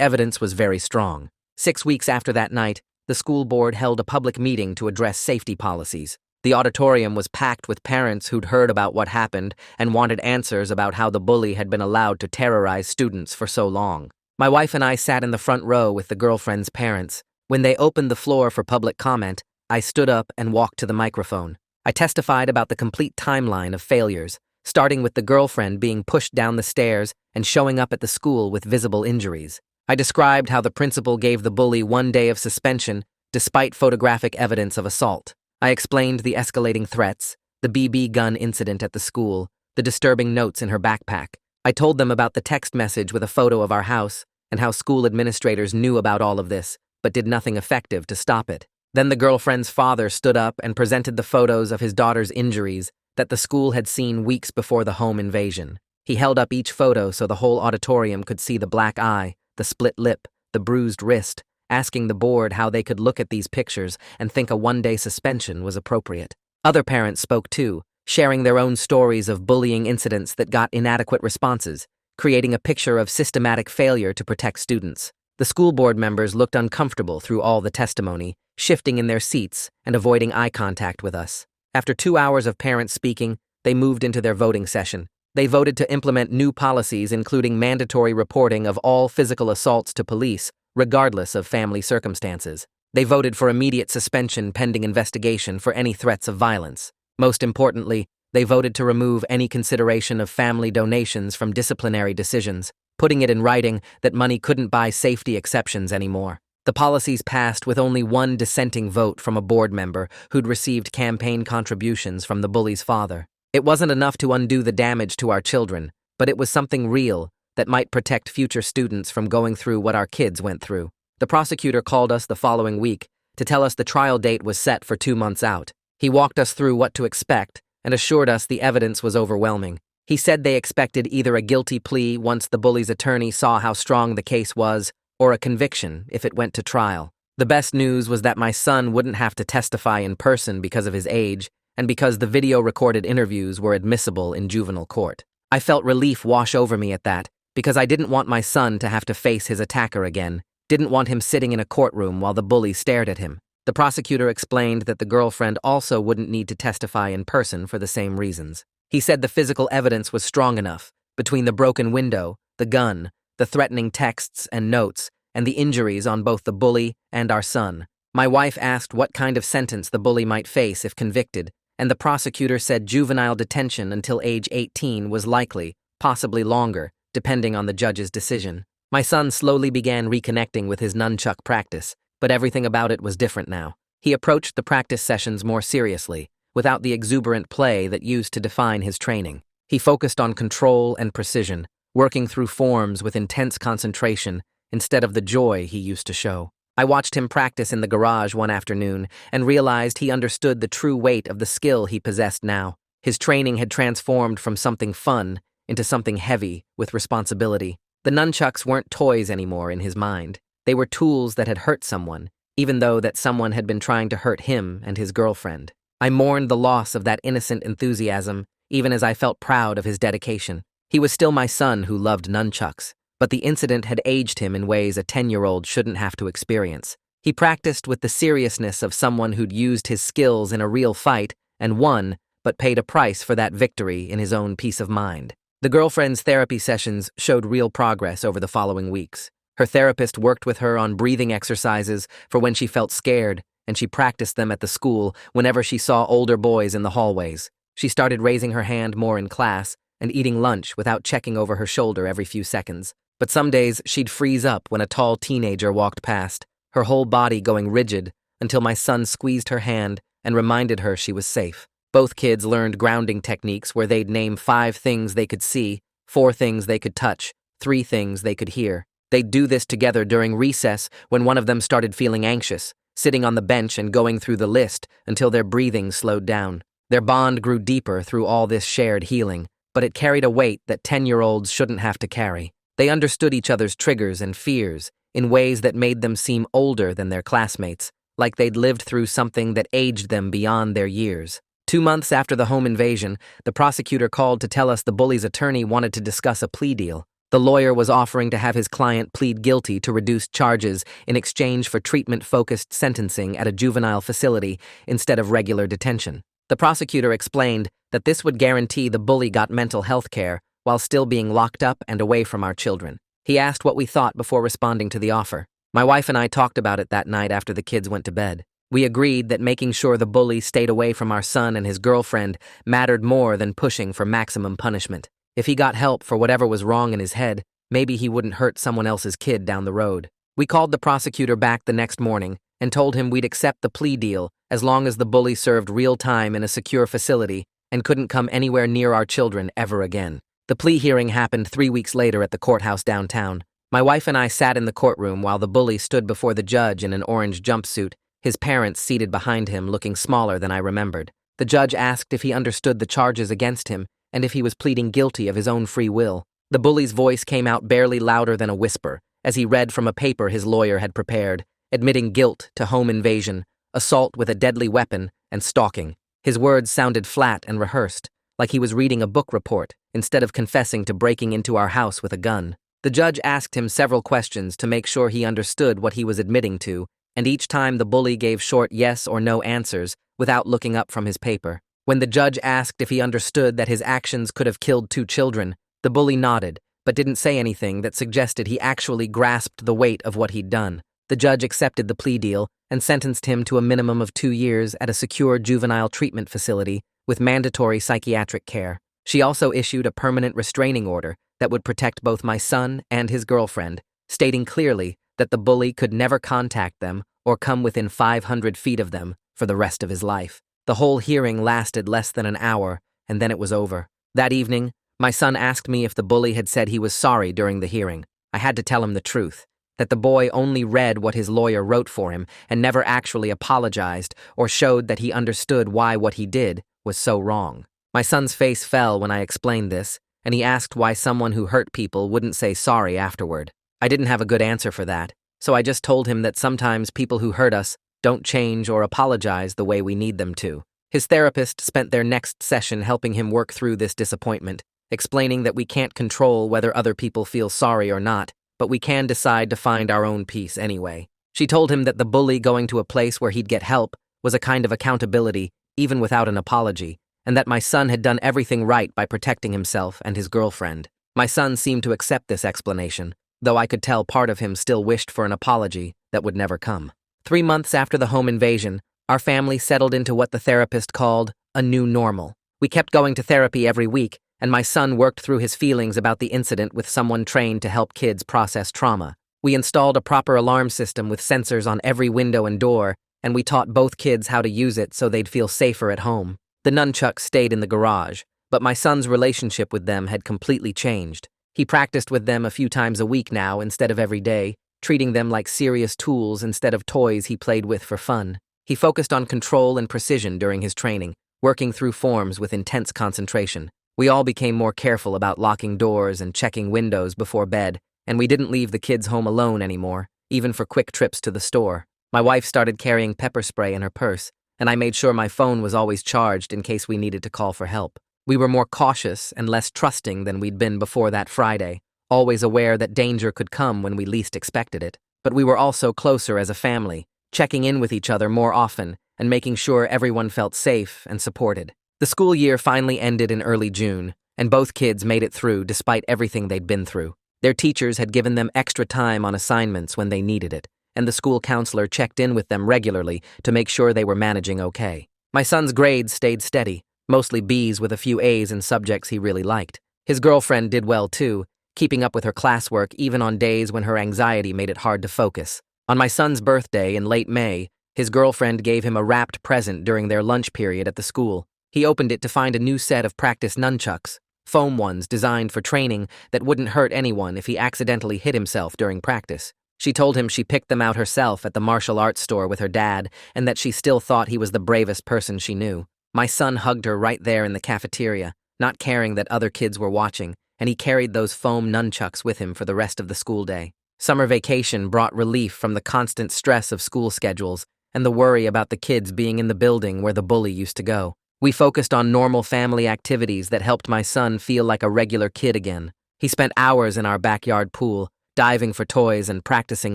Speaker 1: evidence was very strong. 6 weeks after that night, the school board held a public meeting to address safety policies. The auditorium was packed with parents who'd heard about what happened and wanted answers about how the bully had been allowed to terrorize students for so long. My wife and I sat in the front row with the girlfriend's parents. When they opened the floor for public comment, I stood up and walked to the microphone. I testified about the complete timeline of failures, starting with the girlfriend being pushed down the stairs and showing up at the school with visible injuries. I described how the principal gave the bully 1 day of suspension despite photographic evidence of assault. I explained the escalating threats, the BB gun incident at the school, the disturbing notes in her backpack. I told them about the text message with a photo of our house and how school administrators knew about all of this, but did nothing effective to stop it. Then the girlfriend's father stood up and presented the photos of his daughter's injuries that the school had seen weeks before the home invasion. He held up each photo so the whole auditorium could see the black eye, the split lip, the bruised wrist, asking the board how they could look at these pictures and think a 1-day suspension was appropriate. Other parents spoke too, sharing their own stories of bullying incidents that got inadequate responses, creating a picture of systematic failure to protect students. The school board members looked uncomfortable through all the testimony, shifting in their seats and avoiding eye contact with us. After 2 hours of parents speaking, they moved into their voting session. They voted to implement new policies including mandatory reporting of all physical assaults to police, regardless of family circumstances. They voted for immediate suspension pending investigation for any threats of violence. Most importantly, they voted to remove any consideration of family donations from disciplinary decisions, putting it in writing that money couldn't buy safety exceptions anymore. The policies passed with only one dissenting vote from a board member who'd received campaign contributions from the bully's father. It wasn't enough to undo the damage to our children, but it was something real that might protect future students from going through what our kids went through. The prosecutor called us the following week to tell us the trial date was set for 2 months out. He walked us through what to expect and assured us the evidence was overwhelming. He said they expected either a guilty plea once the bully's attorney saw how strong the case was, or a conviction if it went to trial. The best news was that my son wouldn't have to testify in person because of his age, and because the video-recorded interviews were admissible in juvenile court. I felt relief wash over me at that, because I didn't want my son to have to face his attacker again, didn't want him sitting in a courtroom while the bully stared at him. The prosecutor explained that the girlfriend also wouldn't need to testify in person for the same reasons. He said the physical evidence was strong enough, between the broken window, the gun, the threatening texts and notes, and the injuries on both the bully and our son. My wife asked what kind of sentence the bully might face if convicted, and the prosecutor said juvenile detention until age 18 was likely, possibly longer, depending on the judge's decision. My son slowly began reconnecting with his nunchuck practice, but everything about it was different now. He approached the practice sessions more seriously, without the exuberant play that used to define his training. He focused on control and precision, working through forms with intense concentration instead of the joy he used to show. I watched him practice in the garage one afternoon and realized he understood the true weight of the skill he possessed now. His training had transformed from something fun into something heavy with responsibility. The nunchucks weren't toys anymore in his mind. They were tools that had hurt someone, even though that someone had been trying to hurt him and his girlfriend. I mourned the loss of that innocent enthusiasm, even as I felt proud of his dedication. He was still my son who loved nunchucks, but the incident had aged him in ways a 10-year-old shouldn't have to experience. He practiced with the seriousness of someone who'd used his skills in a real fight and won, but paid a price for that victory in his own peace of mind. The girlfriend's therapy sessions showed real progress over the following weeks. Her therapist worked with her on breathing exercises for when she felt scared, and she practiced them at the school whenever she saw older boys in the hallways. She started raising her hand more in class and eating lunch without checking over her shoulder every few seconds. But some days she'd freeze up when a tall teenager walked past, her whole body going rigid until my son squeezed her hand and reminded her she was safe. Both kids learned grounding techniques where they'd name 5 things they could see, 4 things they could touch, 3 things they could hear. They'd do this together during recess when one of them started feeling anxious, sitting on the bench and going through the list until their breathing slowed down. Their bond grew deeper through all this shared healing, but it carried a weight that 10-year-olds shouldn't have to carry. They understood each other's triggers and fears in ways that made them seem older than their classmates, like they'd lived through something that aged them beyond their years. 2 months after the home invasion, the prosecutor called to tell us the bully's attorney wanted to discuss a plea deal. The lawyer was offering to have his client plead guilty to reduced charges in exchange for treatment-focused sentencing at a juvenile facility instead of regular detention. The prosecutor explained that this would guarantee the bully got mental health care while still being locked up and away from our children. He asked what we thought before responding to the offer. My wife and I talked about it that night after the kids went to bed. We agreed that making sure the bully stayed away from our son and his girlfriend mattered more than pushing for maximum punishment. If he got help for whatever was wrong in his head, maybe he wouldn't hurt someone else's kid down the road. We called the prosecutor back the next morning and told him we'd accept the plea deal as long as the bully served real time in a secure facility and couldn't come anywhere near our children ever again. The plea hearing happened 3 weeks later at the courthouse downtown. My wife and I sat in the courtroom while the bully stood before the judge in an orange jumpsuit, his parents seated behind him looking smaller than I remembered. The judge asked if he understood the charges against him and if he was pleading guilty of his own free will. The bully's voice came out barely louder than a whisper as he read from a paper his lawyer had prepared, admitting guilt to home invasion, assault with a deadly weapon, and stalking. His words sounded flat and rehearsed, like he was reading a book report instead of confessing to breaking into our house with a gun. The judge asked him several questions to make sure he understood what he was admitting to, and each time the bully gave short yes or no answers without looking up from his paper. When the judge asked if he understood that his actions could have killed 2 children, the bully nodded, but didn't say anything that suggested he actually grasped the weight of what he'd done. The judge accepted the plea deal and sentenced him to a minimum of 2 years at a secure juvenile treatment facility with mandatory psychiatric care. She also issued a permanent restraining order that would protect both my son and his girlfriend, stating clearly that the bully could never contact them or come within 500 feet of them for the rest of his life. The whole hearing lasted less than an hour, and then it was over. That evening, my son asked me if the bully had said he was sorry during the hearing. I had to tell him the truth, that the boy only read what his lawyer wrote for him and never actually apologized or showed that he understood why what he did was so wrong. My son's face fell when I explained this, and he asked why someone who hurt people wouldn't say sorry afterward. I didn't have a good answer for that, so I just told him that sometimes people who hurt us don't change or apologize the way we need them to. His therapist spent their next session helping him work through this disappointment, explaining that we can't control whether other people feel sorry or not, but we can decide to find our own peace anyway. She told him that the bully going to a place where he'd get help was a kind of accountability, even without an apology, and that my son had done everything right by protecting himself and his girlfriend. My son seemed to accept this explanation, though I could tell part of him still wished for an apology that would never come. 3 months after the home invasion, our family settled into what the therapist called a new normal. We kept going to therapy every week, and my son worked through his feelings about the incident with someone trained to help kids process trauma. We installed a proper alarm system with sensors on every window and door, and we taught both kids how to use it so they'd feel safer at home. The Nunchuk stayed in the garage, but my son's relationship with them had completely changed. He practiced with them a few times a week now instead of every day, treating them like serious tools instead of toys he played with for fun. He focused on control and precision during his training, working through forms with intense concentration. We all became more careful about locking doors and checking windows before bed, and we didn't leave the kids home alone anymore, even for quick trips to the store. My wife started carrying pepper spray in her purse, and I made sure my phone was always charged in case we needed to call for help. We were more cautious and less trusting than we'd been before that Friday, always aware that danger could come when we least expected it. But we were also closer as a family, checking in with each other more often and making sure everyone felt safe and supported. The school year finally ended in early June, and both kids made it through despite everything they'd been through. Their teachers had given them extra time on assignments when they needed it, and the school counselor checked in with them regularly to make sure they were managing okay. My son's grades stayed steady, mostly B's with a few A's in subjects he really liked. His girlfriend did well too, keeping up with her classwork even on days when her anxiety made it hard to focus. On my son's birthday in late May, his girlfriend gave him a wrapped present during their lunch period at the school. He opened it to find a new set of practice nunchucks, foam ones designed for training that wouldn't hurt anyone if he accidentally hit himself during practice. She told him she picked them out herself at the martial arts store with her dad and that she still thought he was the bravest person she knew. My son hugged her right there in the cafeteria, not caring that other kids were watching, and he carried those foam nunchucks with him for the rest of the school day. Summer vacation brought relief from the constant stress of school schedules, and the worry about the kids being in the building where the bully used to go. We focused on normal family activities that helped my son feel like a regular kid again. He spent hours in our backyard pool, diving for toys and practicing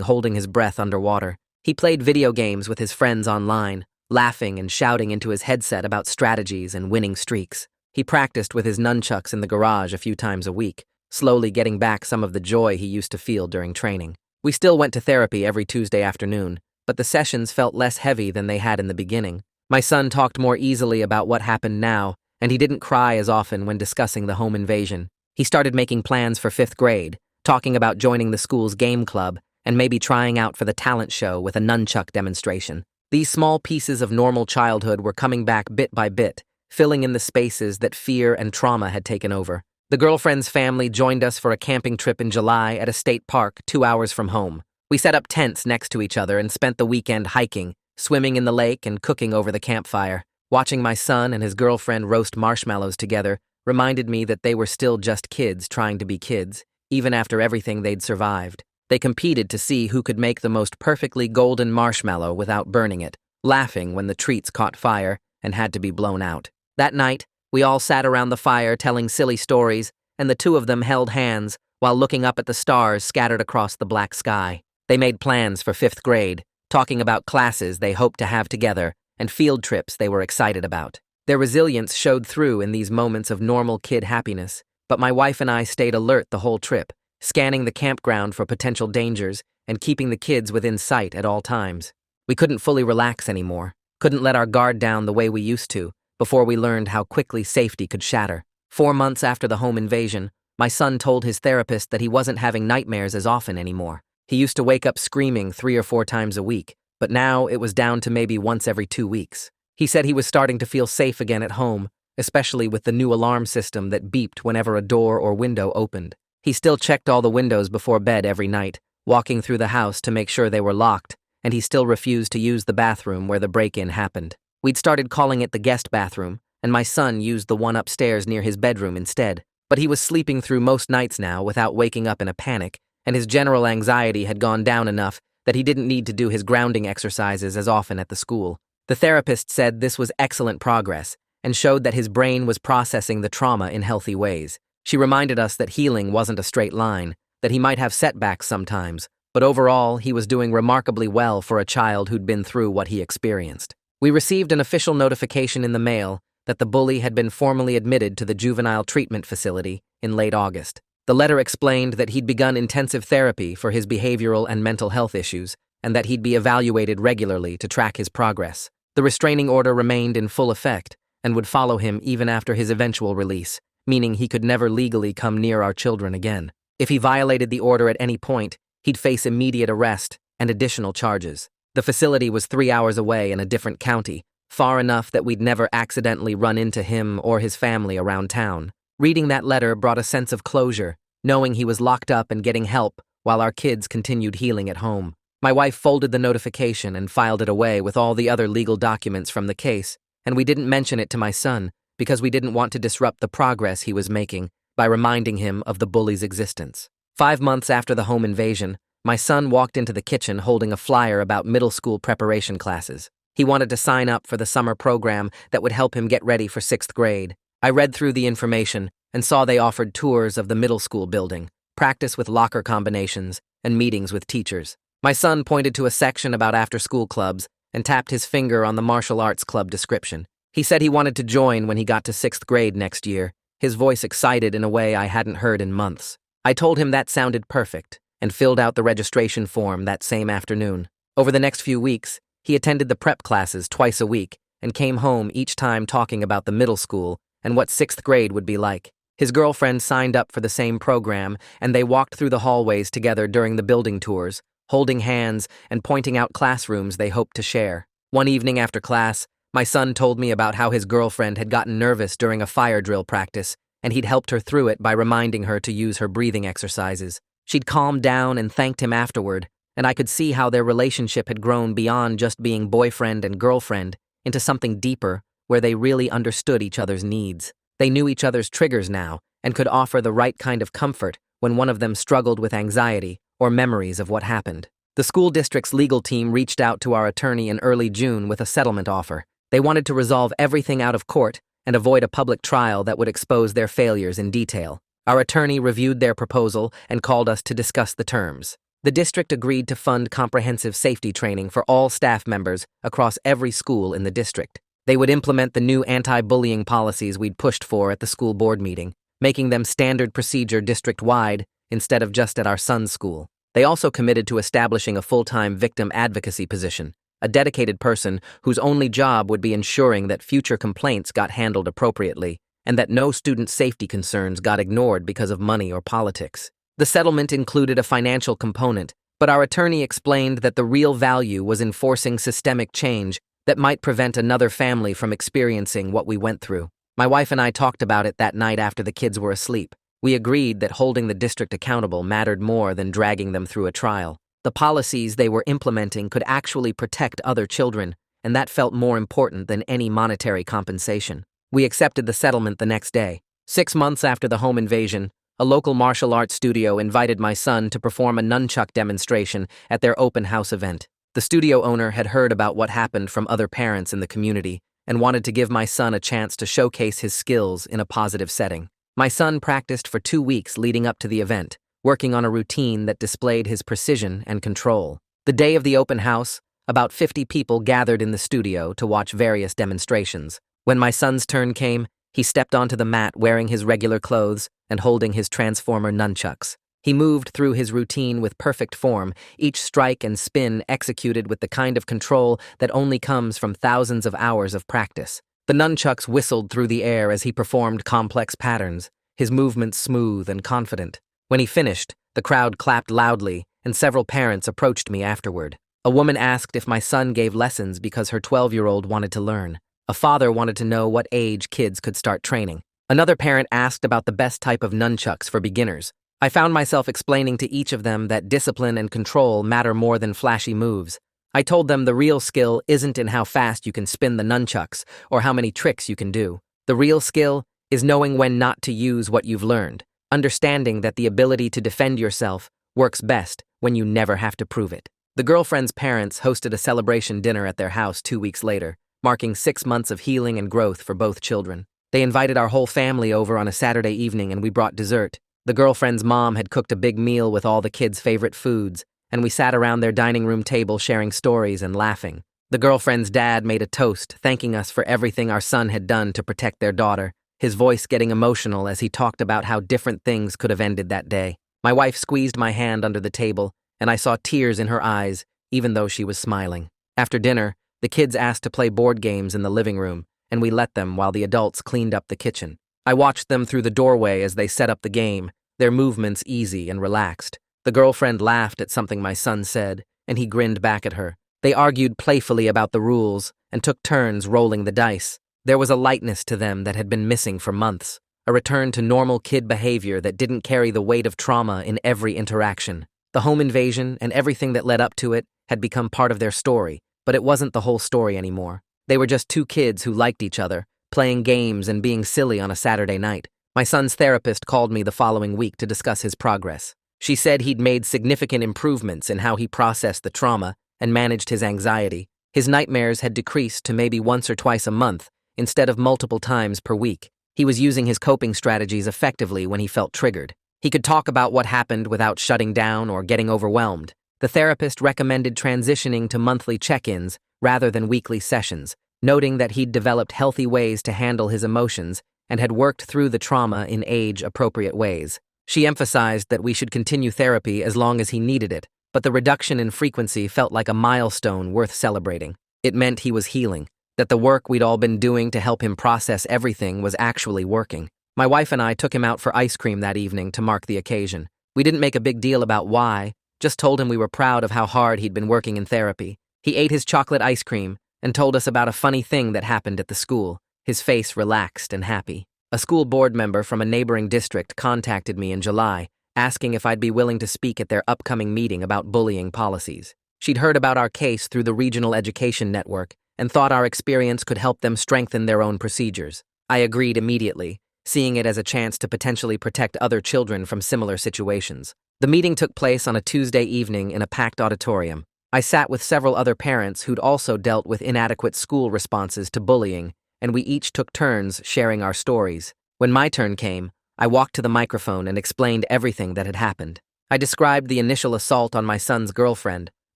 Speaker 1: holding his breath underwater. He played video games with his friends online, laughing and shouting into his headset about strategies and winning streaks. He practiced with his nunchucks in the garage a few times a week, slowly getting back some of the joy he used to feel during training. We still went to therapy every Tuesday afternoon, but the sessions felt less heavy than they had in the beginning. My son talked more easily about what happened now, and he didn't cry as often when discussing the home invasion. He started making plans for 5th grade, talking about joining the school's game club, and maybe trying out for the talent show with a nunchuck demonstration. These small pieces of normal childhood were coming back bit by bit, filling in the spaces that fear and trauma had taken over. The girlfriend's family joined us for a camping trip in July at a state park 2 hours from home. We set up tents next to each other and spent the weekend hiking, swimming in the lake and cooking over the campfire. Watching my son and his girlfriend roast marshmallows together reminded me that they were still just kids trying to be kids, even after everything they'd survived. They competed to see who could make the most perfectly golden marshmallow without burning it, laughing when the treats caught fire and had to be blown out. That night, we all sat around the fire telling silly stories, and the two of them held hands while looking up at the stars scattered across the black sky. They made plans for 5th grade, talking about classes they hoped to have together and field trips they were excited about. Their resilience showed through in these moments of normal kid happiness, but my wife and I stayed alert the whole trip, scanning the campground for potential dangers and keeping the kids within sight at all times. We couldn't fully relax anymore, couldn't let our guard down the way we used to, before we learned how quickly safety could shatter. 4 months after the home invasion, my son told his therapist that he wasn't having nightmares as often anymore. He used to wake up screaming 3 or 4 times a week, but now it was down to maybe once every 2 weeks. He said he was starting to feel safe again at home, especially with the new alarm system that beeped whenever a door or window opened. He still checked all the windows before bed every night, walking through the house to make sure they were locked, and he still refused to use the bathroom where the break-in happened. We'd started calling it the guest bathroom, and my son used the one upstairs near his bedroom instead. But he was sleeping through most nights now without waking up in a panic, and his general anxiety had gone down enough that he didn't need to do his grounding exercises as often at the school. The therapist said this was excellent progress and showed that his brain was processing the trauma in healthy ways. She reminded us that healing wasn't a straight line, that he might have setbacks sometimes, but overall he was doing remarkably well for a child who'd been through what he experienced. We received an official notification in the mail that the bully had been formally admitted to the juvenile treatment facility in late August. The letter explained that he'd begun intensive therapy for his behavioral and mental health issues, and that he'd be evaluated regularly to track his progress. The restraining order remained in full effect and would follow him even after his eventual release, meaning he could never legally come near our children again. If he violated the order at any point, he'd face immediate arrest and additional charges. The facility was 3 hours away in a different county, far enough that we'd never accidentally run into him or his family around town. Reading that letter brought a sense of closure, knowing he was locked up and getting help while our kids continued healing at home. My wife folded the notification and filed it away with all the other legal documents from the case, and we didn't mention it to my son because we didn't want to disrupt the progress he was making by reminding him of the bully's existence. 5 months after the home invasion, my son walked into the kitchen holding a flyer about middle school preparation classes. He wanted to sign up for the summer program that would help him get ready for 6th grade. I read through the information and saw they offered tours of the middle school building, practice with locker combinations, and meetings with teachers. My son pointed to a section about after-school clubs and tapped his finger on the martial arts club description. He said he wanted to join when he got to 6th grade next year, his voice excited in a way I hadn't heard in months. I told him that sounded perfect and filled out the registration form that same afternoon. Over the next few weeks, he attended the prep classes twice a week and came home each time talking about the middle school and what 6th grade would be like. His girlfriend signed up for the same program, and they walked through the hallways together during the building tours, holding hands and pointing out classrooms they hoped to share. One evening after class, my son told me about how his girlfriend had gotten nervous during a fire drill practice, and he'd helped her through it by reminding her to use her breathing exercises. She'd calmed down and thanked him afterward, and I could see how their relationship had grown beyond just being boyfriend and girlfriend into something deeper, where they really understood each other's needs. They knew each other's triggers now and could offer the right kind of comfort when one of them struggled with anxiety or memories of what happened. The school district's legal team reached out to our attorney in early June with a settlement offer. They wanted to resolve everything out of court and avoid a public trial that would expose their failures in detail. Our attorney reviewed their proposal and called us to discuss the terms. The district agreed to fund comprehensive safety training for all staff members across every school in the district. They would implement the new anti-bullying policies we'd pushed for at the school board meeting, making them standard procedure district-wide instead of just at our son's school. They also committed to establishing a full-time victim advocacy position, a dedicated person whose only job would be ensuring that future complaints got handled appropriately and that no student safety concerns got ignored because of money or politics. The settlement included a financial component, but our attorney explained that the real value was in forcing systemic change that might prevent another family from experiencing what we went through. My wife and I talked about it that night after the kids were asleep. We agreed that holding the district accountable mattered more than dragging them through a trial. The policies they were implementing could actually protect other children, and that felt more important than any monetary compensation. We accepted the settlement the next day. 6 months after the home invasion, a local martial arts studio invited my son to perform a Nunchuk demonstration at their open house event. The studio owner had heard about what happened from other parents in the community and wanted to give my son a chance to showcase his skills in a positive setting. My son practiced for 2 weeks leading up to the event, working on a routine that displayed his precision and control. The day of the open house, about 50 people gathered in the studio to watch various demonstrations. When my son's turn came, he stepped onto the mat wearing his regular clothes and holding his transformer nunchucks. He moved through his routine with perfect form, each strike and spin executed with the kind of control that only comes from thousands of hours of practice. The nunchucks whistled through the air as he performed complex patterns, his movements smooth and confident. When he finished, the crowd clapped loudly, and several parents approached me afterward. A woman asked if my son gave lessons because her 12-year-old wanted to learn. A father wanted to know what age kids could start training. Another parent asked about the best type of nunchucks for beginners. I found myself explaining to each of them that discipline and control matter more than flashy moves. I told them the real skill isn't in how fast you can spin the nunchucks or how many tricks you can do. The real skill is knowing when not to use what you've learned, understanding that the ability to defend yourself works best when you never have to prove it. The girlfriend's parents hosted a celebration dinner at their house 2 weeks later, marking 6 months of healing and growth for both children. They invited our whole family over on a Saturday evening and we brought dessert. The girlfriend's mom had cooked a big meal with all the kids' favorite foods, and we sat around their dining room table sharing stories and laughing. The girlfriend's dad made a toast, thanking us for everything our son had done to protect their daughter, his voice getting emotional as he talked about how different things could have ended that day. My wife squeezed my hand under the table, and I saw tears in her eyes, even though she was smiling. After dinner, the kids asked to play board games in the living room, and we let them while the adults cleaned up the kitchen. I watched them through the doorway as they set up the game, their movements easy and relaxed. The girlfriend laughed at something my son said, and he grinned back at her. They argued playfully about the rules and took turns rolling the dice. There was a lightness to them that had been missing for months, a return to normal kid behavior that didn't carry the weight of trauma in every interaction. The home invasion and everything that led up to it had become part of their story, but it wasn't the whole story anymore. They were just 2 kids who liked each other, playing games and being silly on a Saturday night. My son's therapist called me the following week to discuss his progress. She said he'd made significant improvements in how he processed the trauma and managed his anxiety. His nightmares had decreased to maybe once or twice a month, instead of multiple times per week. He was using his coping strategies effectively when he felt triggered. He could talk about what happened without shutting down or getting overwhelmed. The therapist recommended transitioning to monthly check-ins rather than weekly sessions, noting that he'd developed healthy ways to handle his emotions and had worked through the trauma in age-appropriate ways. She emphasized that we should continue therapy as long as he needed it, but the reduction in frequency felt like a milestone worth celebrating. It meant he was healing, that the work we'd all been doing to help him process everything was actually working. My wife and I took him out for ice cream that evening to mark the occasion. We didn't make a big deal about why, just told him we were proud of how hard he'd been working in therapy. He ate his chocolate ice cream and told us about a funny thing that happened at the school, his face relaxed and happy. A school board member from a neighboring district contacted me in July, asking if I'd be willing to speak at their upcoming meeting about bullying policies. She'd heard about our case through the Regional Education Network and thought our experience could help them strengthen their own procedures. I agreed immediately, seeing it as a chance to potentially protect other children from similar situations. The meeting took place on a Tuesday evening in a packed auditorium. I sat with several other parents who'd also dealt with inadequate school responses to bullying, and we each took turns sharing our stories. When my turn came, I walked to the microphone and explained everything that had happened. I described the initial assault on my son's girlfriend,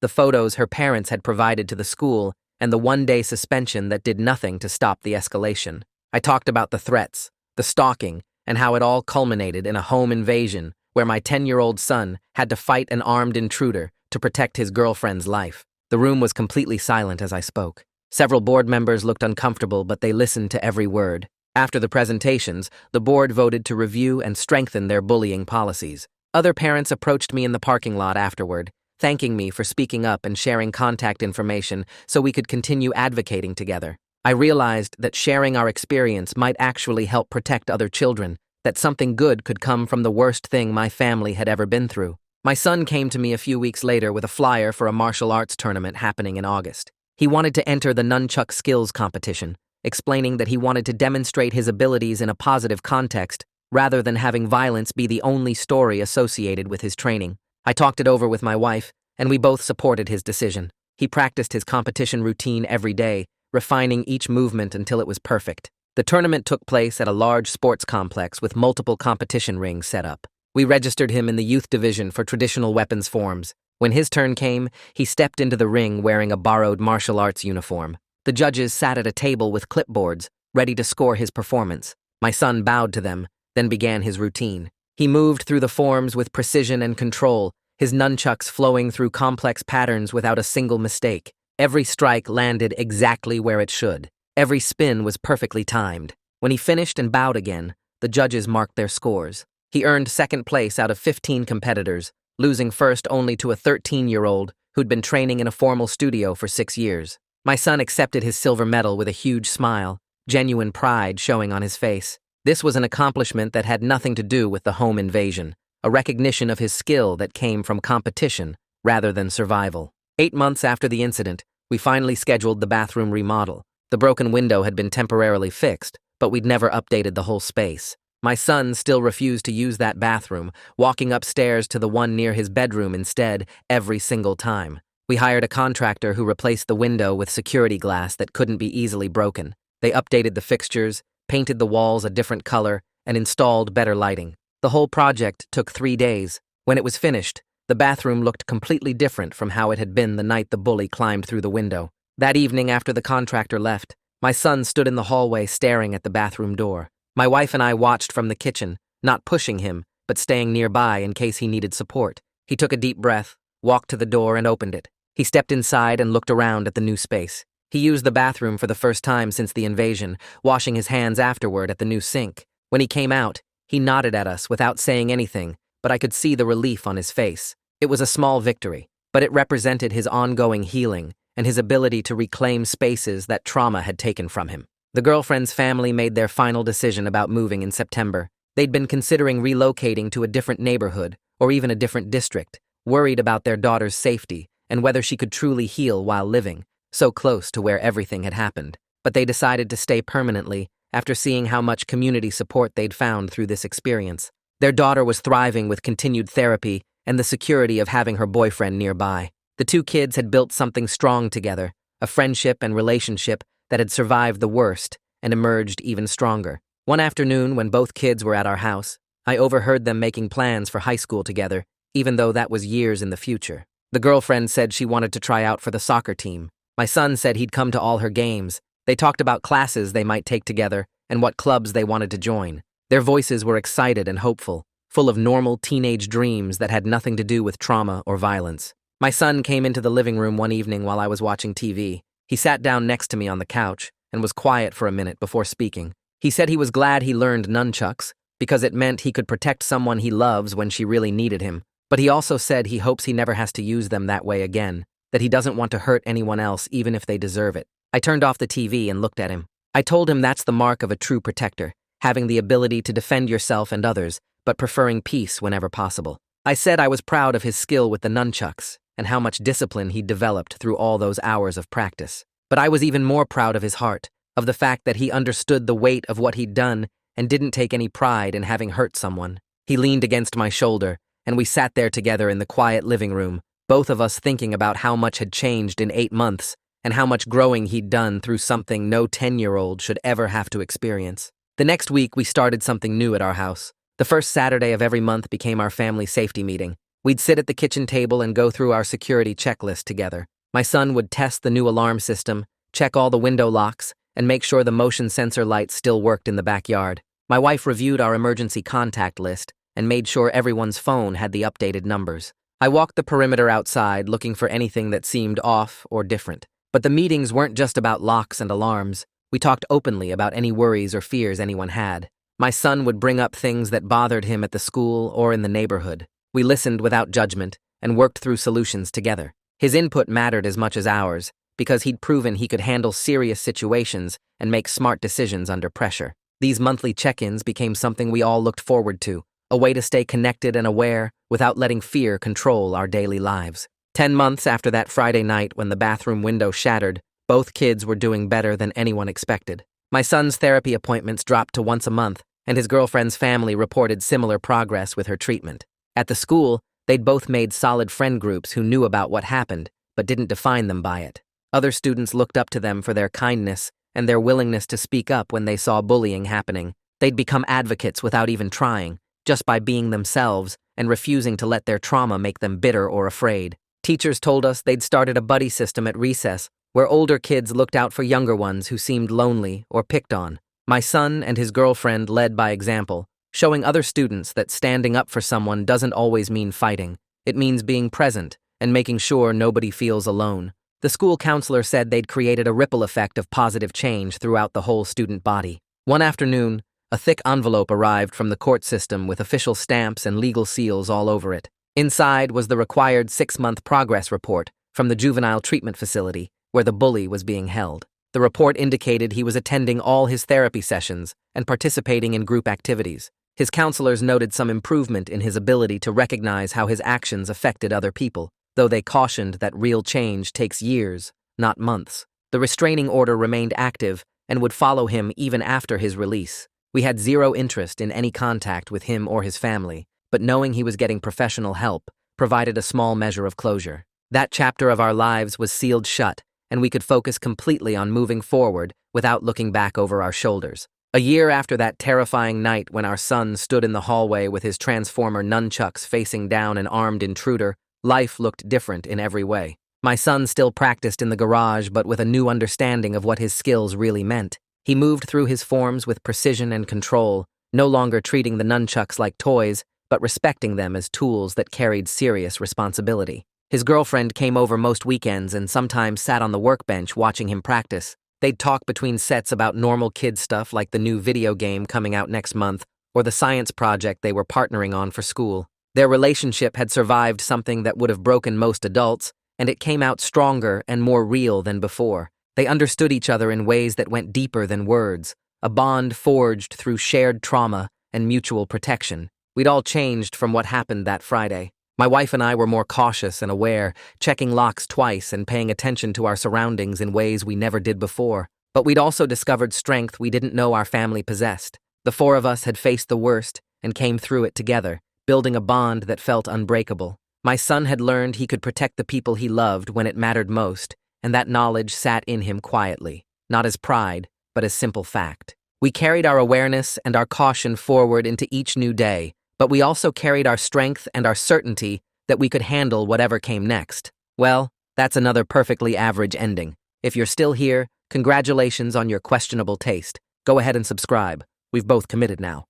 Speaker 1: the photos her parents had provided to the school, and the one-day suspension that did nothing to stop the escalation. I talked about the threats, the stalking, and how it all culminated in a home invasion where my 10-year-old son had to fight an armed intruder to protect his girlfriend's life. The room was completely silent as I spoke. Several board members looked uncomfortable, but they listened to every word. After the presentations, the board voted to review and strengthen their bullying policies. Other parents approached me in the parking lot afterward, thanking me for speaking up and sharing contact information so we could continue advocating together. I realized that sharing our experience might actually help protect other children, that something good could come from the worst thing my family had ever been through. My son came to me a few weeks later with a flyer for a martial arts tournament happening in August. He wanted to enter the Nunchuk skills competition, explaining that he wanted to demonstrate his abilities in a positive context rather than having violence be the only story associated with his training. I talked it over with my wife, and we both supported his decision. He practiced his competition routine every day, refining each movement until it was perfect. The tournament took place at a large sports complex with multiple competition rings set up. We registered him in the youth division for traditional weapons forms. When his turn came, he stepped into the ring wearing a borrowed martial arts uniform. The judges sat at a table with clipboards, ready to score his performance. My son bowed to them, then began his routine. He moved through the forms with precision and control, his nunchucks flowing through complex patterns without a single mistake. Every strike landed exactly where it should. Every spin was perfectly timed. When he finished and bowed again, the judges marked their scores. He earned second place out of 15 competitors, losing first only to a 13-year-old who'd been training in a formal studio for 6 years. My son accepted his silver medal with a huge smile, genuine pride showing on his face. This was an accomplishment that had nothing to do with the home invasion, a recognition of his skill that came from competition rather than survival. 8 months after the incident, we finally scheduled the bathroom remodel. The broken window had been temporarily fixed, but we'd never updated the whole space. My son still refused to use that bathroom, walking upstairs to the one near his bedroom instead every single time. We hired a contractor who replaced the window with security glass that couldn't be easily broken. They updated the fixtures, painted the walls a different color, and installed better lighting. The whole project took 3 days. When it was finished, the bathroom looked completely different from how it had been the night the bully climbed through the window. That evening after the contractor left, my son stood in the hallway staring at the bathroom door. My wife and I watched from the kitchen, not pushing him, but staying nearby in case he needed support. He took a deep breath, walked to the door, and opened it. He stepped inside and looked around at the new space. He used the bathroom for the first time since the invasion, washing his hands afterward at the new sink. When he came out, he nodded at us without saying anything, but I could see the relief on his face. It was a small victory, but it represented his ongoing healing and his ability to reclaim spaces that trauma had taken from him. The girlfriend's family made their final decision about moving in September. They'd been considering relocating to a different neighborhood or even a different district, worried about their daughter's safety and whether she could truly heal while living, so close to where everything had happened. But they decided to stay permanently after seeing how much community support they'd found through this experience. Their daughter was thriving with continued therapy and the security of having her boyfriend nearby. The two kids had built something strong together, a friendship and relationship that had survived the worst and emerged even stronger. One afternoon, when both kids were at our house, I overheard them making plans for high school together, even though that was years in the future. The girlfriend said she wanted to try out for the soccer team. My son said he'd come to all her games. They talked about classes they might take together and what clubs they wanted to join. Their voices were excited and hopeful, full of normal teenage dreams that had nothing to do with trauma or violence. My son came into the living room one evening while I was watching TV. He sat down next to me on the couch and was quiet for a minute before speaking. He said he was glad he learned nunchucks because it meant he could protect someone he loves when she really needed him. But he also said he hopes he never has to use them that way again, that he doesn't want to hurt anyone else even if they deserve it. I turned off the TV and looked at him. I told him that's the mark of a true protector, having the ability to defend yourself and others, but preferring peace whenever possible. I said I was proud of his skill with the nunchucks and how much discipline he'd developed through all those hours of practice. But I was even more proud of his heart, of the fact that he understood the weight of what he'd done and didn't take any pride in having hurt someone. He leaned against my shoulder, and we sat there together in the quiet living room, both of us thinking about how much had changed in 8 months and how much growing he'd done through something no 10-year-old should ever have to experience. The next week, we started something new at our house. The first Saturday of every month became our family safety meeting. We'd sit at the kitchen table and go through our security checklist together. My son would test the new alarm system, check all the window locks, and make sure the motion sensor lights still worked in the backyard. My wife reviewed our emergency contact list and made sure everyone's phone had the updated numbers. I walked the perimeter outside looking for anything that seemed off or different. But the meetings weren't just about locks and alarms. We talked openly about any worries or fears anyone had. My son would bring up things that bothered him at the school or in the neighborhood. We listened without judgment and worked through solutions together. His input mattered as much as ours, because he'd proven he could handle serious situations and make smart decisions under pressure. These monthly check-ins became something we all looked forward to, a way to stay connected and aware without letting fear control our daily lives. 10 months after that Friday night when the bathroom window shattered, both kids were doing better than anyone expected. My son's therapy appointments dropped to once a month, and his girlfriend's family reported similar progress with her treatment. At the school, they'd both made solid friend groups who knew about what happened, but didn't define them by it. Other students looked up to them for their kindness and their willingness to speak up when they saw bullying happening. They'd become advocates without even trying, just by being themselves and refusing to let their trauma make them bitter or afraid. Teachers told us they'd started a buddy system at recess, where older kids looked out for younger ones who seemed lonely or picked on. My son and his girlfriend led by example, showing other students that standing up for someone doesn't always mean fighting. It means being present and making sure nobody feels alone. The school counselor said they'd created a ripple effect of positive change throughout the whole student body. One afternoon, a thick envelope arrived from the court system with official stamps and legal seals all over it. Inside was the required 6-month progress report from the juvenile treatment facility where the bully was being held. The report indicated he was attending all his therapy sessions and participating in group activities. His counselors noted some improvement in his ability to recognize how his actions affected other people, though they cautioned that real change takes years, not months. The restraining order remained active and would follow him even after his release. We had zero interest in any contact with him or his family, but knowing he was getting professional help provided a small measure of closure. That chapter of our lives was sealed shut, and we could focus completely on moving forward without looking back over our shoulders. A year after that terrifying night when our son stood in the hallway with his transformer nunchucks facing down an armed intruder, life looked different in every way. My son still practiced in the garage, but with a new understanding of what his skills really meant. He moved through his forms with precision and control, no longer treating the nunchucks like toys, but respecting them as tools that carried serious responsibility. His girlfriend came over most weekends and sometimes sat on the workbench watching him practice. They'd talk between sets about normal kid stuff like the new video game coming out next month or the science project they were partnering on for school. Their relationship had survived something that would have broken most adults, and it came out stronger and more real than before. They understood each other in ways that went deeper than words, a bond forged through shared trauma and mutual protection. We'd all changed from what happened that Friday. My wife and I were more cautious and aware, checking locks twice and paying attention to our surroundings in ways we never did before. But we'd also discovered strength we didn't know our family possessed. The 4 of us had faced the worst and came through it together, building a bond that felt unbreakable. My son had learned he could protect the people he loved when it mattered most, and that knowledge sat in him quietly, not as pride, but as simple fact. We carried our awareness and our caution forward into each new day, but we also carried our strength and our certainty that we could handle whatever came next. Well, that's another perfectly average ending. If you're still here, congratulations on your questionable taste. Go ahead and subscribe. We've both committed now.